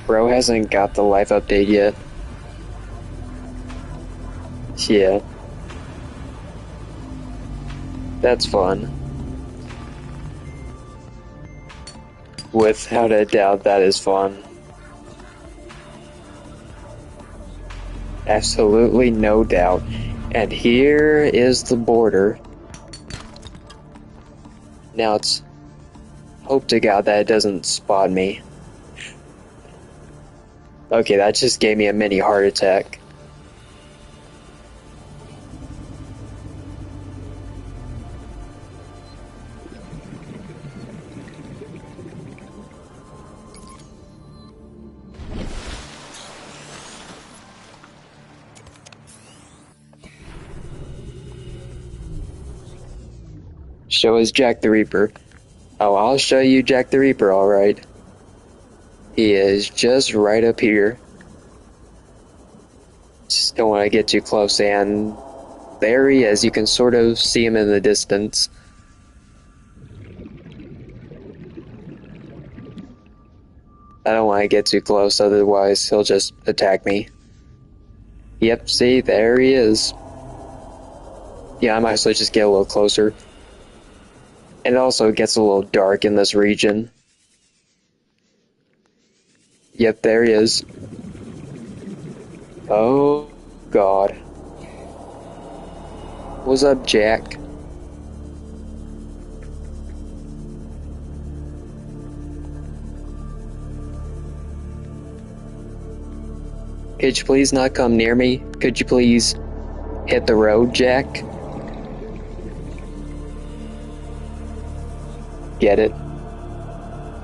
Bro hasn't got the life update yet. Yeah. That's fun. Without a doubt, that is fun. Absolutely no doubt. And here is the border. Now it's hope to God that it doesn't spot me. Okay, that just gave me a mini heart attack. Show us Jack the Reaper. Oh, I'll show you Jack the Reaper, alright. He is just right up here. Just don't want to get too close, and there he is. You can sort of see him in the distance. I don't want to get too close, otherwise he'll just attack me. Yep, see, there he is. Yeah, I might as well just get a little closer. And it also gets a little dark in this region. Yep, there he is. Oh, God. What's up, Jack? Could you please not come near me? Could you please hit the road, Jack? Get it?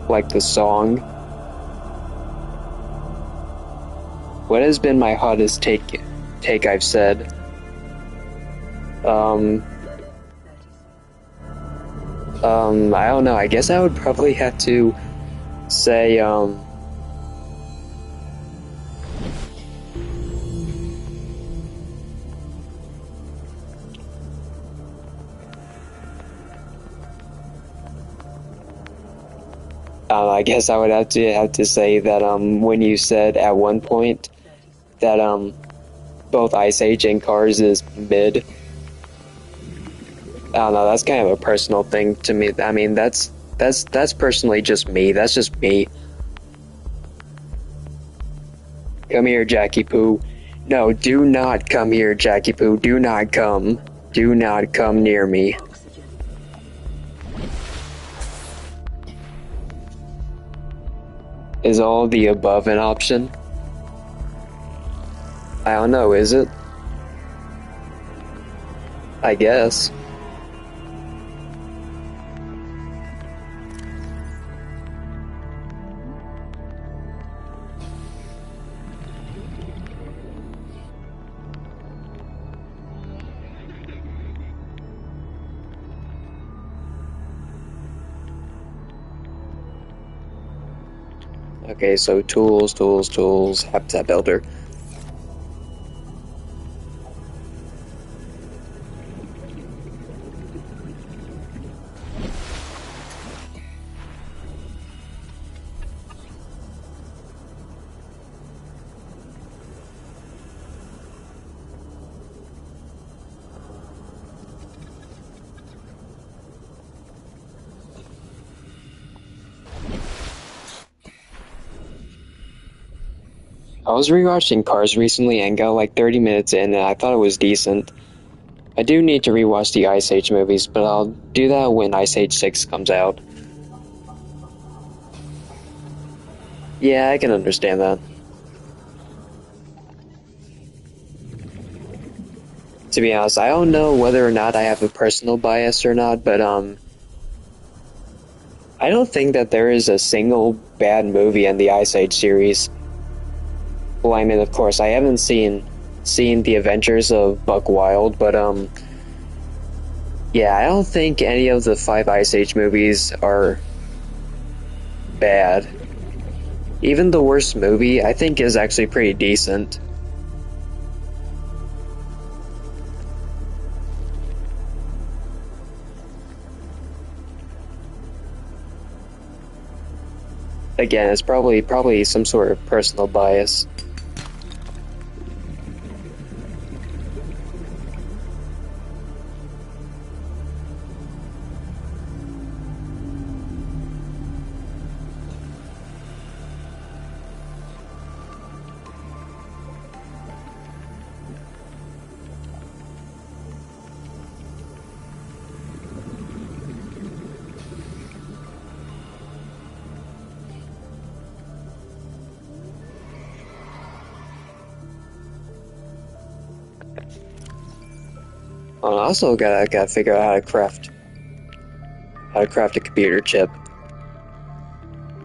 Like the song? What has been my hottest take I've said? I don't know. I guess I would probably have to say, I guess I would have to say that when you said at one point that both Ice Age and Cars is mid. I don't know, that's kind of a personal thing to me. I mean, that's personally just me. That's just me. Come here, Jackie Poo. No, do not come here, Jackie Poo. Do not come. Do not come near me. Is all the above an option? I don't know, is it? I guess. Okay, so tools, habitat builder. I was rewatching Cars recently and got like 30 minutes in and I thought it was decent. I do need to rewatch the Ice Age movies, but I'll do that when Ice Age 6 comes out. Yeah, I can understand that. To be honest, I don't know whether or not I have a personal bias or not, but I don't think that there is a single bad movie in the Ice Age series. Well, I mean, of course, I haven't seen The Adventures of Buck Wild, but yeah, I don't think any of the 5 Ice Age movies are bad. Even the worst movie, I think, is actually pretty decent. Again, it's probably some sort of personal bias. Oh, I also gotta figure out how to craft a computer chip.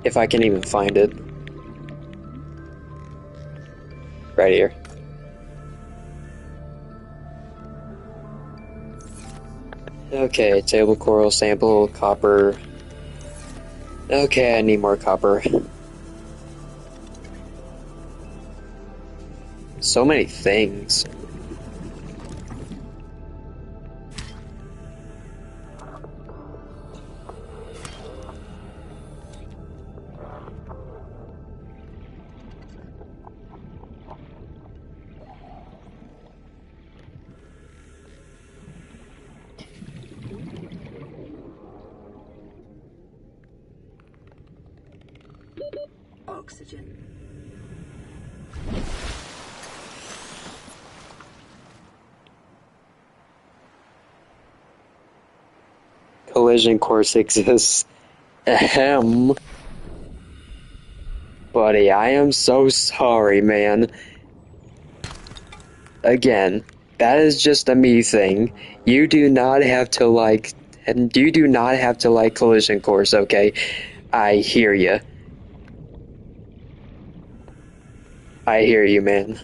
If I can even find it. Right here. Okay, table coral, sample, copper. Okay, I need more copper. So many things. Oxygen. Collision course exists. Ahem. Buddy, I am so sorry, man. Again, that is just a me thing. You do not have to like, and you do not have to like collision course, okay? I hear you. I hear you, man.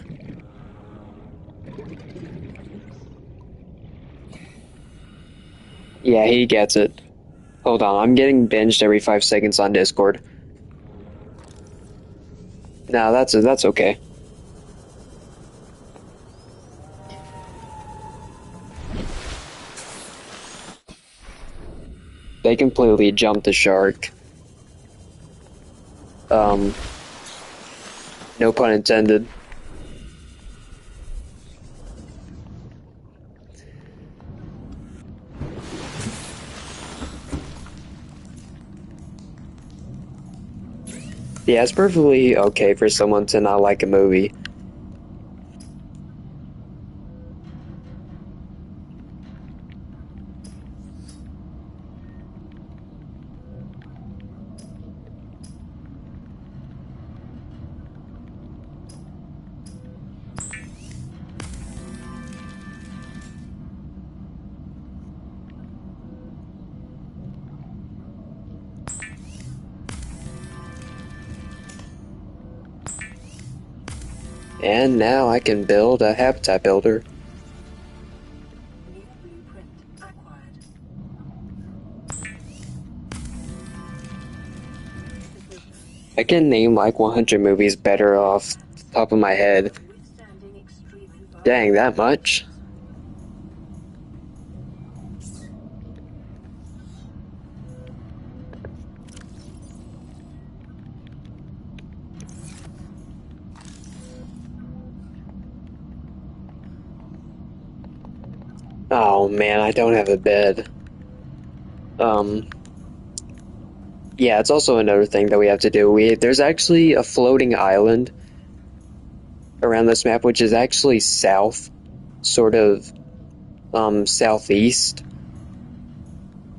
Yeah, he gets it. Hold on, I'm getting binged every 5 seconds on Discord. No, that's okay. They completely jumped the shark. No pun intended. Yeah, it's perfectly okay for someone to not like a movie. And now I can build a habitat builder. New blueprint acquired. I can name like 100 movies better off the top of my head. Withstanding extreme environment. Dang, that much? Oh man, I don't have a bed. Yeah, it's also another thing that we have to do. There's actually a floating island around this map, which is actually south, sort of, southeast.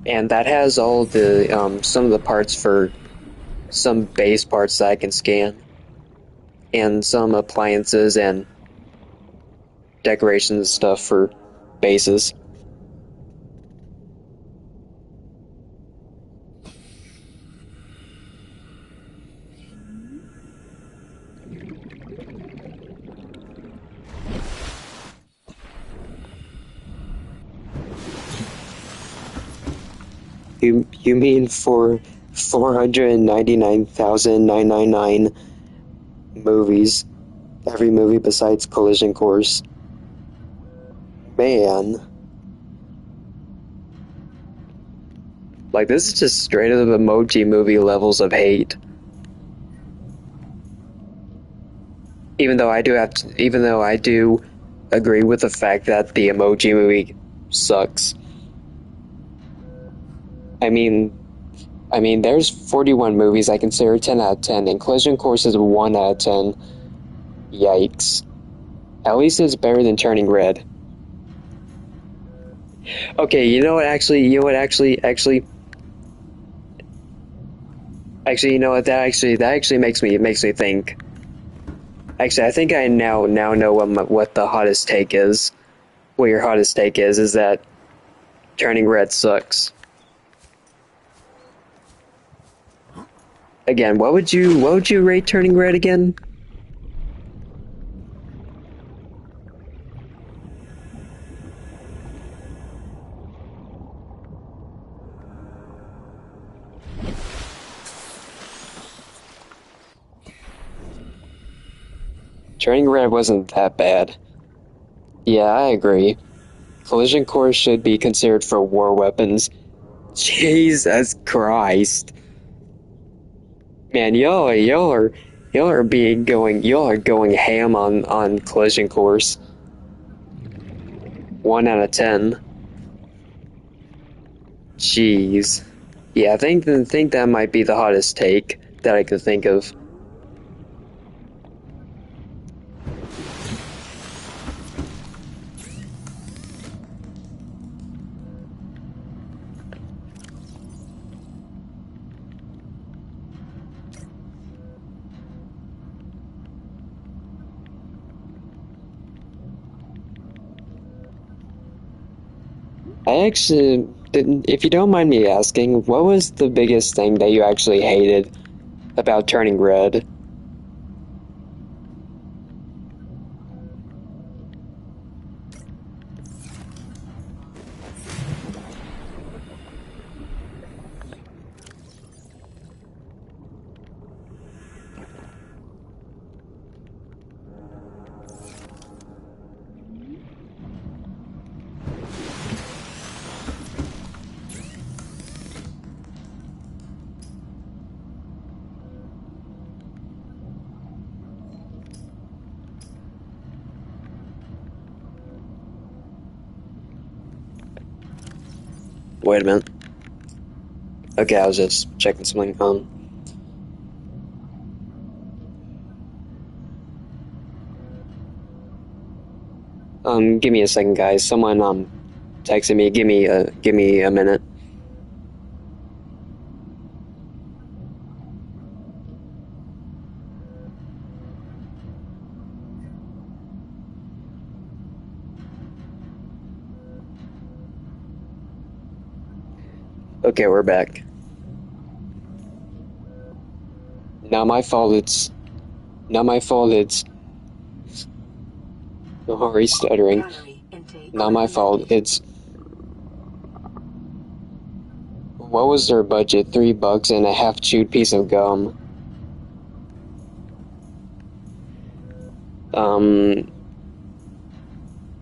And that has all the, some of the parts for some base parts that I can scan. And some appliances and decorations and stuff for bases. You mean for 499,999 movies? Every movie besides Collision Course. Man. Like, this is just straight up emoji movie levels of hate. Even though I do agree with the fact that the emoji movie sucks. I mean, there's 41 movies I consider 10 out of 10, and Collision Course is 1 out of 10. Yikes. At least it's better than Turning Red. Okay, you know what, actually, you know what, that actually makes me think. Actually, I think I now know what the hottest take is. what your hottest take is that Turning Red sucks. Again, what would you rate Turning Red again? Turning Red wasn't that bad. Yeah, I agree. Collision cores should be considered for war weapons. Jesus Christ. Man, y'all are going ham on collision cores. 1 out of 10. Jeez. Yeah, I think that might be the hottest take that I could think of. I actually didn't, if you don't mind me asking, what was the biggest thing that you actually hated about Turning Red? Wait a minute. Okay, I was just checking something. Give me a second, guys. Someone texted me. Give me a minute. Okay, we're back. Not my fault. It's already stuttering. Gallery intake. Not my fault. It's what was their budget? $3 and a half-chewed piece of gum.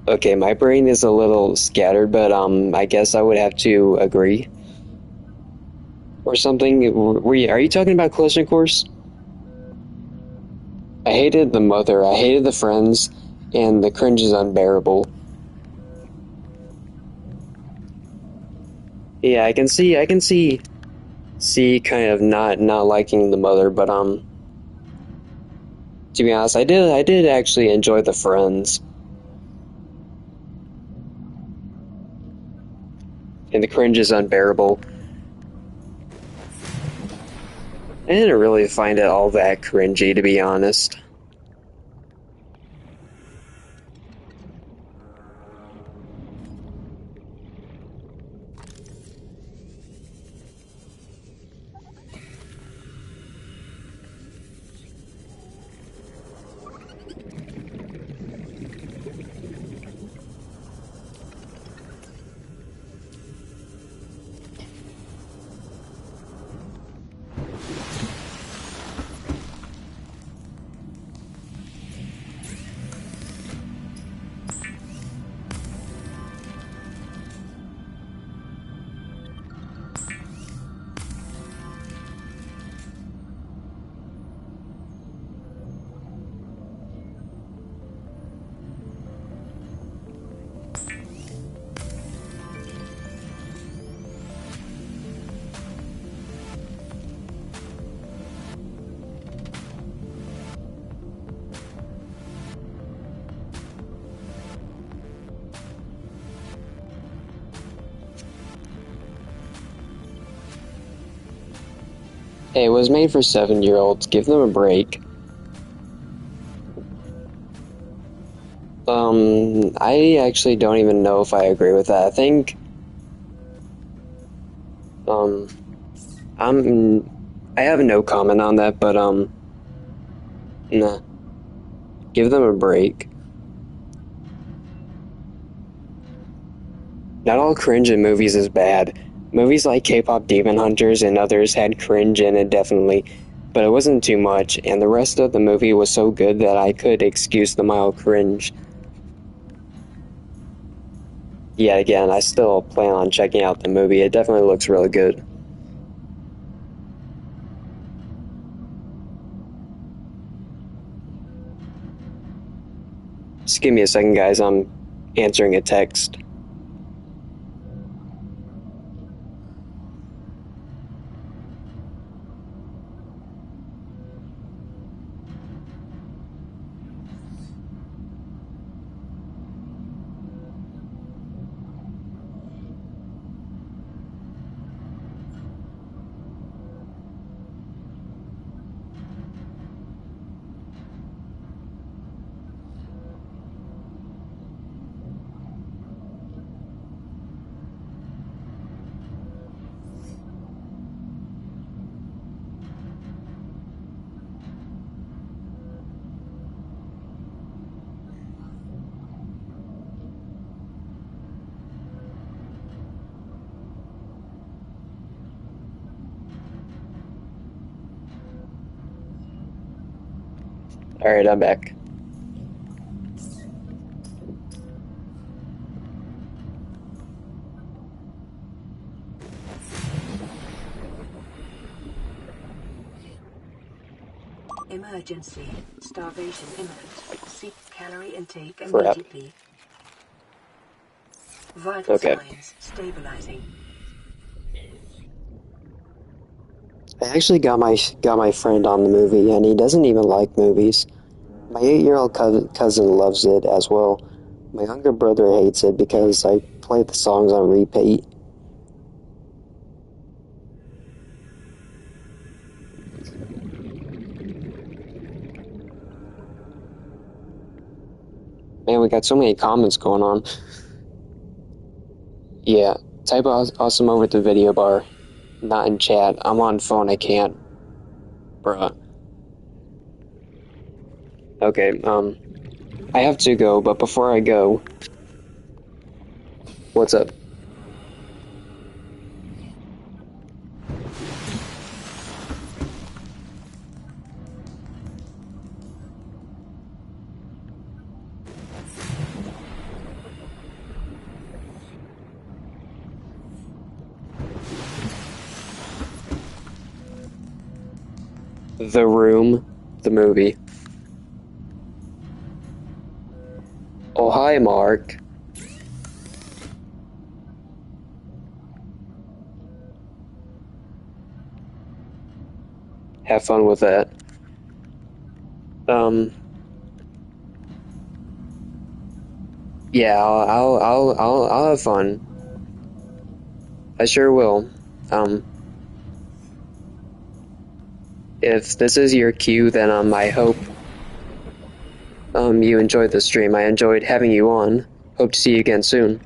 Okay, my brain is a little scattered, but I guess I would have to agree. Or something. Are you talking about collision course? I hated the mother, I hated the friends, and the cringe is unbearable. Yeah, I can see kind of not liking the mother, but to be honest, I did actually enjoy the friends. And the cringe is unbearable. I didn't really find it all that cringy, to be honest. Hey, it was made for 7-year-olds. Give them a break. I actually don't even know if I agree with that. I think, I have no comment on that, but, nah. Give them a break. Not all cringe in movies is bad. Movies like K-pop Demon Hunters and others had cringe in it, definitely, but it wasn't too much, and the rest of the movie was so good that I could excuse the mild cringe. Yet again, I still plan on checking out the movie. It definitely looks really good. Just give me a second, guys. I'm answering a text. Alright, I'm back. Emergency. Starvation imminent. Seek calorie intake Crap. immediately. Vital Okay. signs stabilizing. I actually got my friend on the movie, and he doesn't even like movies. My 8-year-old cousin loves it as well. My younger brother hates it because I play the songs on repeat. Man, we got so many comments going on. Yeah, type awesome over at the video bar. Not in chat. I'm on phone, I can't. Bruh. Okay, I have to go, but before I go... What's up? The Room, the movie. Oh, hi, Mark. Have fun with that. Yeah, I'll have fun. I sure will. If this is your cue, then, I hope, you enjoyed the stream. I enjoyed having you on. Hope to see you again soon.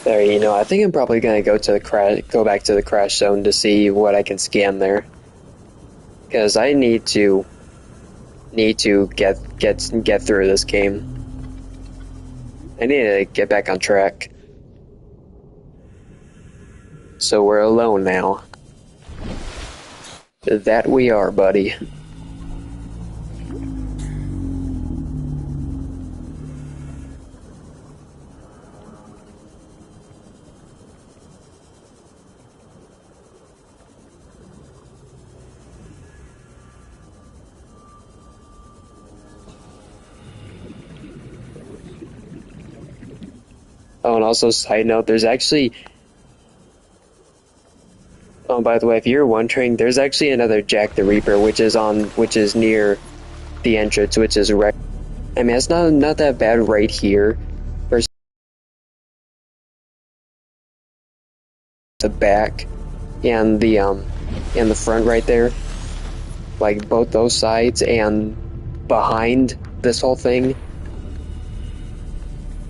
There, you know, I think I'm probably gonna go back to the crash zone to see what I can scan there. Because I need to get through this game. I need to get back on track. So we're alone now. That we are, buddy. Oh, and also, side note, there's actually... Oh, by the way, if you're wondering, there's actually another Jack the Reaper, which is near the entrance, which is right... I mean, it's not that bad right here. Versus the back and the front right there. Like, both those sides and behind this whole thing.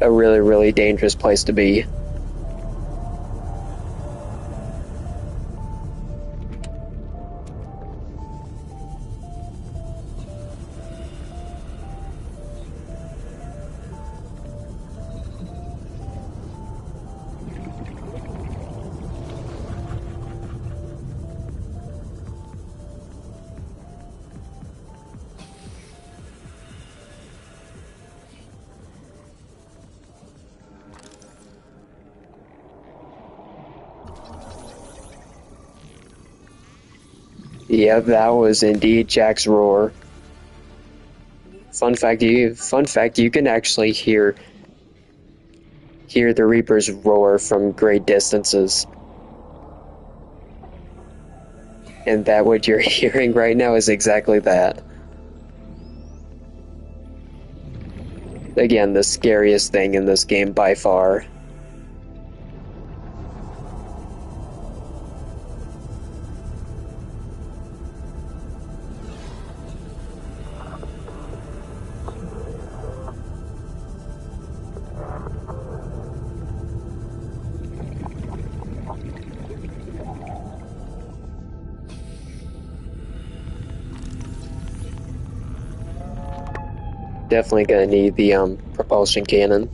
A really, really dangerous place to be. Yep, that was indeed Jack's roar. Fun fact, you can actually hear the Reaper's roar from great distances. And that what you're hearing right now is exactly that. Again, the scariest thing in this game by far. Definitely gonna need the propulsion cannon,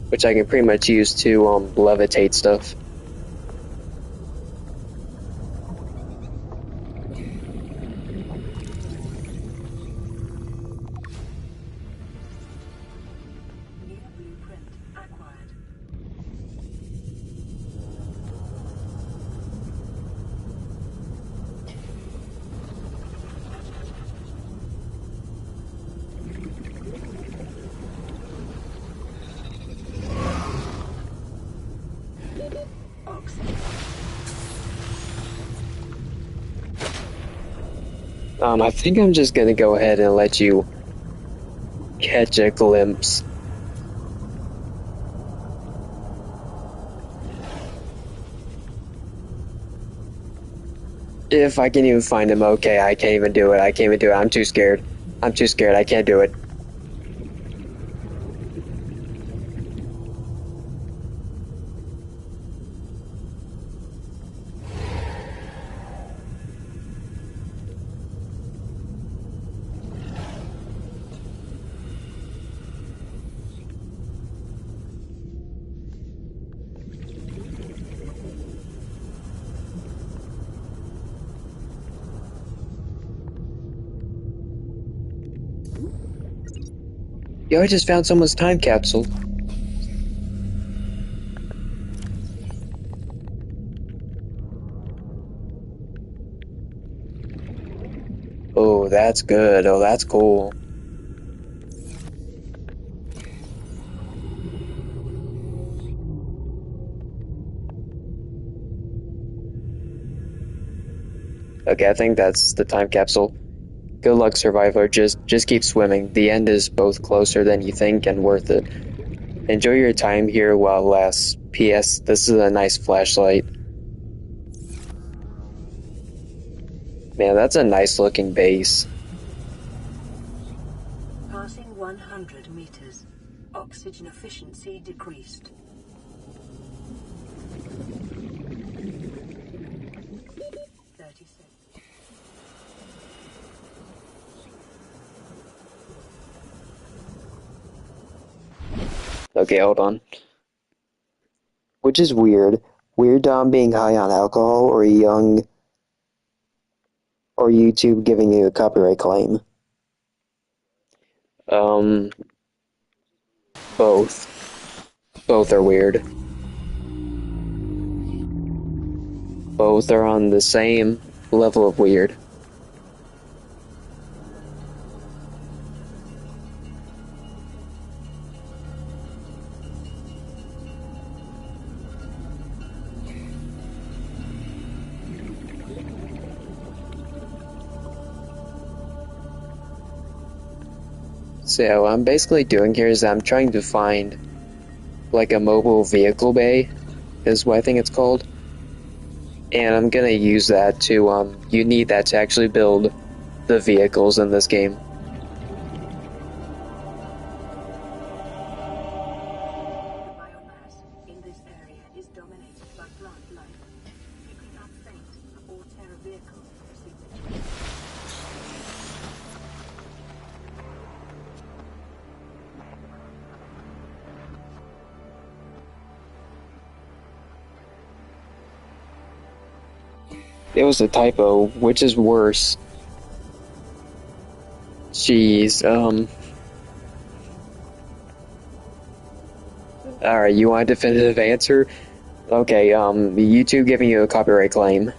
which I can pretty much use to levitate stuff. New blueprint acquired. Oxygen. I think I'm just gonna go ahead and let you catch a glimpse. If I can even find him, okay, I can't even do it. I can't even do it. I'm too scared. I'm too scared. I can't do it. Yo, I just found someone's time capsule. Oh, that's good. Oh, that's cool. Okay, I think that's the time capsule. Good luck, survivor. Just keep swimming. The end is both closer than you think and worth it. Enjoy your time here while it lasts. P.S. This is a nice flashlight. Man, that's a nice looking base. Passing 100 meters. Oxygen efficiency decreased. Okay, hold on. Which is weird. Weird Dom being high on alcohol or YouTube giving you a copyright claim? Both. Both are weird. Both are on the same level of weird. So what I'm basically doing here is I'm trying to find like a mobile vehicle bay, is what I think it's called. And I'm gonna use that to, you need that to actually build the vehicles in this game. The biomass in this area is dominated by plant life. You could not faint or terror vehicles signature. It was a typo, which is worse. Jeez, alright, you want a definitive answer? Okay, YouTube giving you a copyright claim.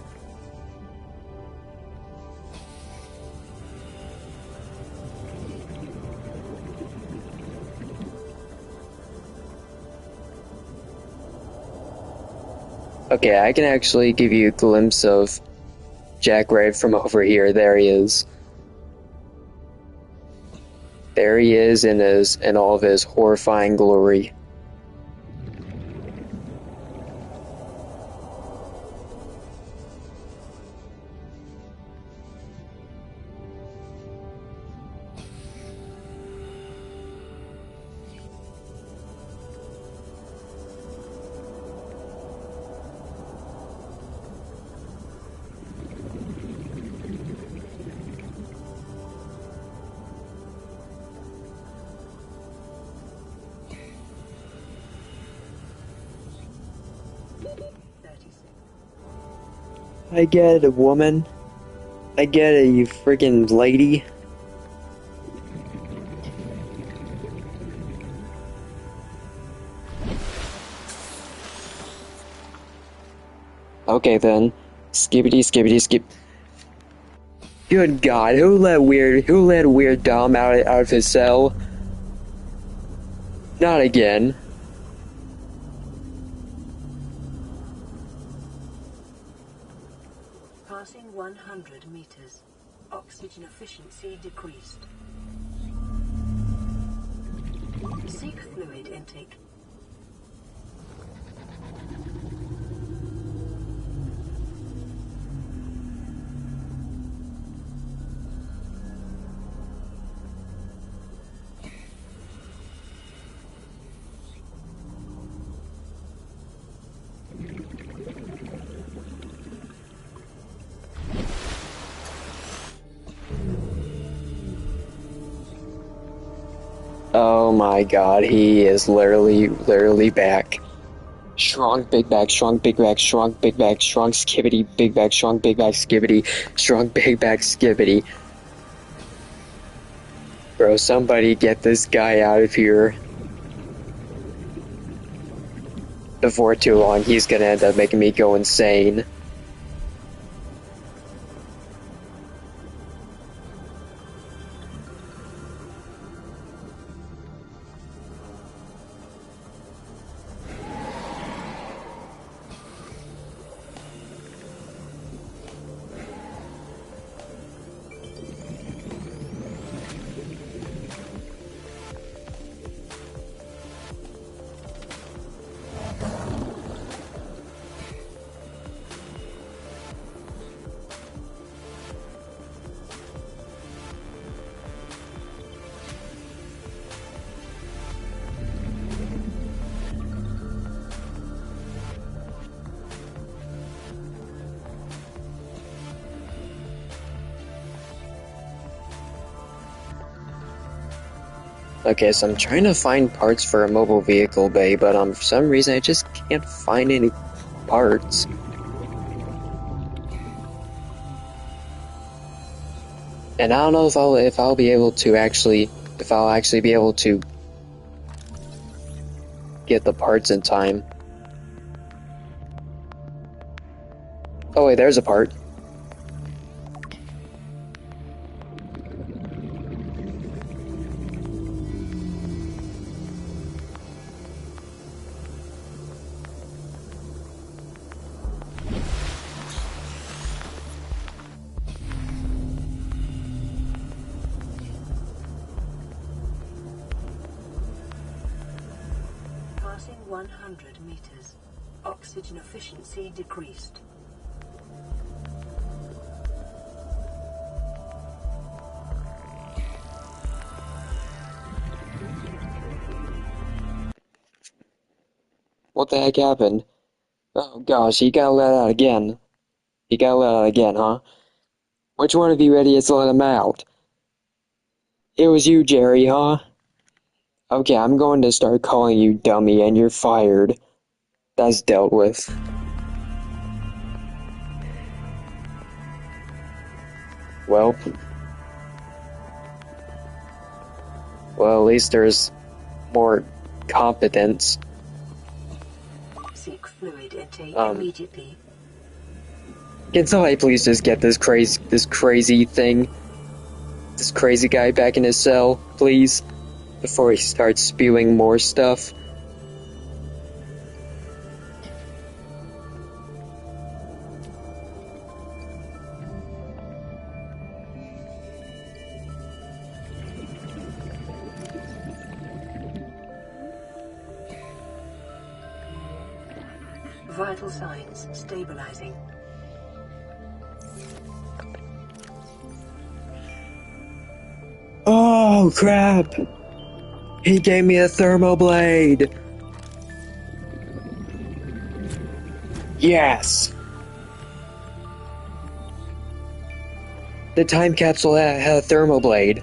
Okay, I can actually give you a glimpse of Jack right from over here. There he is. There he is in all of his horrifying glory. I get it, woman. I get it, you freaking lady. Okay then. Skibbity skibbity skip. Good God, who let weird Dom out of his cell? Not again. Passing 100 meters. Oxygen efficiency decreased. Seek fluid intake. Oh my God, he is literally back. Shrunk big bag, shrunk big bag, shrunk big bag, shrunk skibbity, big bag, shrunk big bag, skibbity, shrunk big bag, skibbity. Bro, somebody get this guy out of here. Before too long, he's gonna end up making me go insane. Okay, so I'm trying to find parts for a mobile vehicle bay, but for some reason I just can't find any parts. And I don't know if I'll be able to actually be able to get the parts in time. Oh wait, there's a part. Passing 100 meters. Oxygen efficiency decreased. What the heck happened? Oh gosh, he got let out again. He got let out again, huh? Which one of you idiots let him out? It was you, Jerry, huh? Okay, I'm going to start calling you dummy and you're fired. That's dealt with. Well, at least there's more competence. Seek fluid intake immediately. Can somebody please just get this crazy guy back in his cell, please? Before he starts spewing more stuff. Vital signs stabilizing. Oh crap! He gave me a thermal blade! Yes! The time capsule had a thermal blade.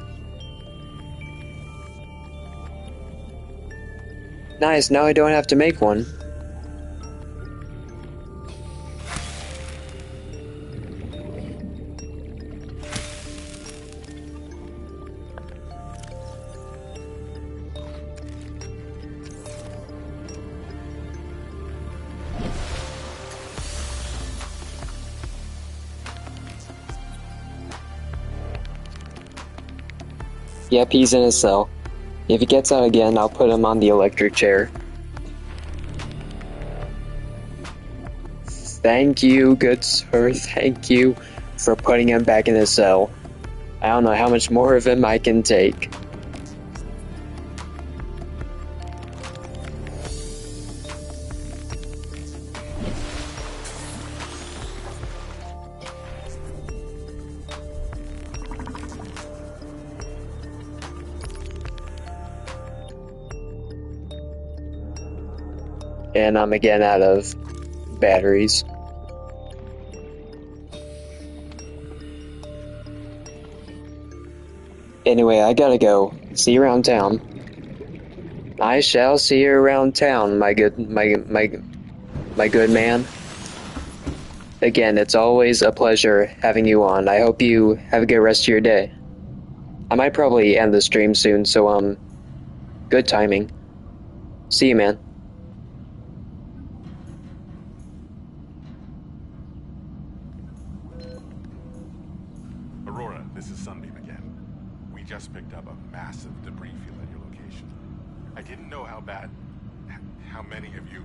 Nice, now I don't have to make one. Yep, he's in his cell. If he gets out again, I'll put him on the electric chair. Thank you, good sir, thank you for putting him back in his cell. I don't know how much more of him I can take. And I'm again out of batteries. Anyway, I gotta go. See you around town. I shall see you around town, my good man. Again, it's always a pleasure having you on. I hope you have a good rest of your day. I might probably end the stream soon, so good timing. See you, man. Aurora, this is Sunbeam again. We just picked up a massive debris field at your location. I didn't know how many of you...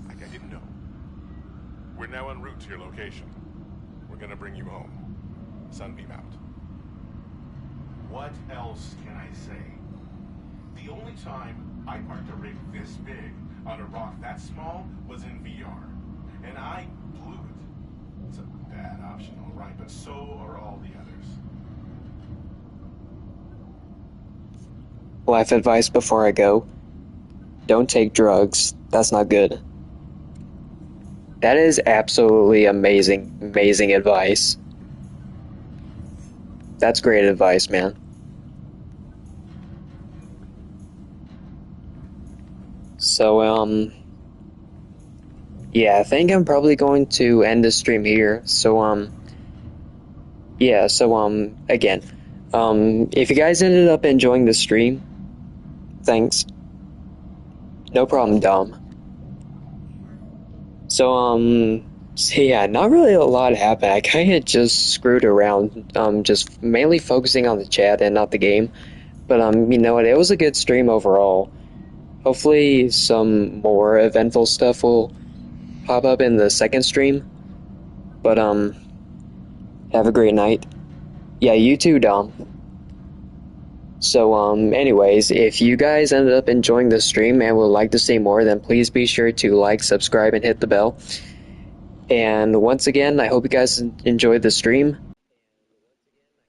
I didn't know. We're now en route to your location. We're gonna bring you home. Sunbeam out. What else can I say? The only time I parked a rig this big on a rock that small was in VR. And I blew it. It's a bad option, all right, but so are all the others. Life advice before I go. Don't take drugs. That's not good. That is absolutely amazing advice. That's great advice, man. So, yeah, I think I'm probably going to end the stream here. So, yeah, so, again, if you guys ended up enjoying the stream, thanks. No problem, Dom. So, yeah, not really a lot happened. I kinda just screwed around, just mainly focusing on the chat and not the game. But, you know what, it was a good stream overall. Hopefully some more eventful stuff will pop up in the second stream. But, have a great night. Yeah, you too, Dom. So, anyways, if you guys ended up enjoying the stream and would like to see more, then please be sure to like, subscribe, and hit the bell. And once again, I hope you guys enjoyed the stream.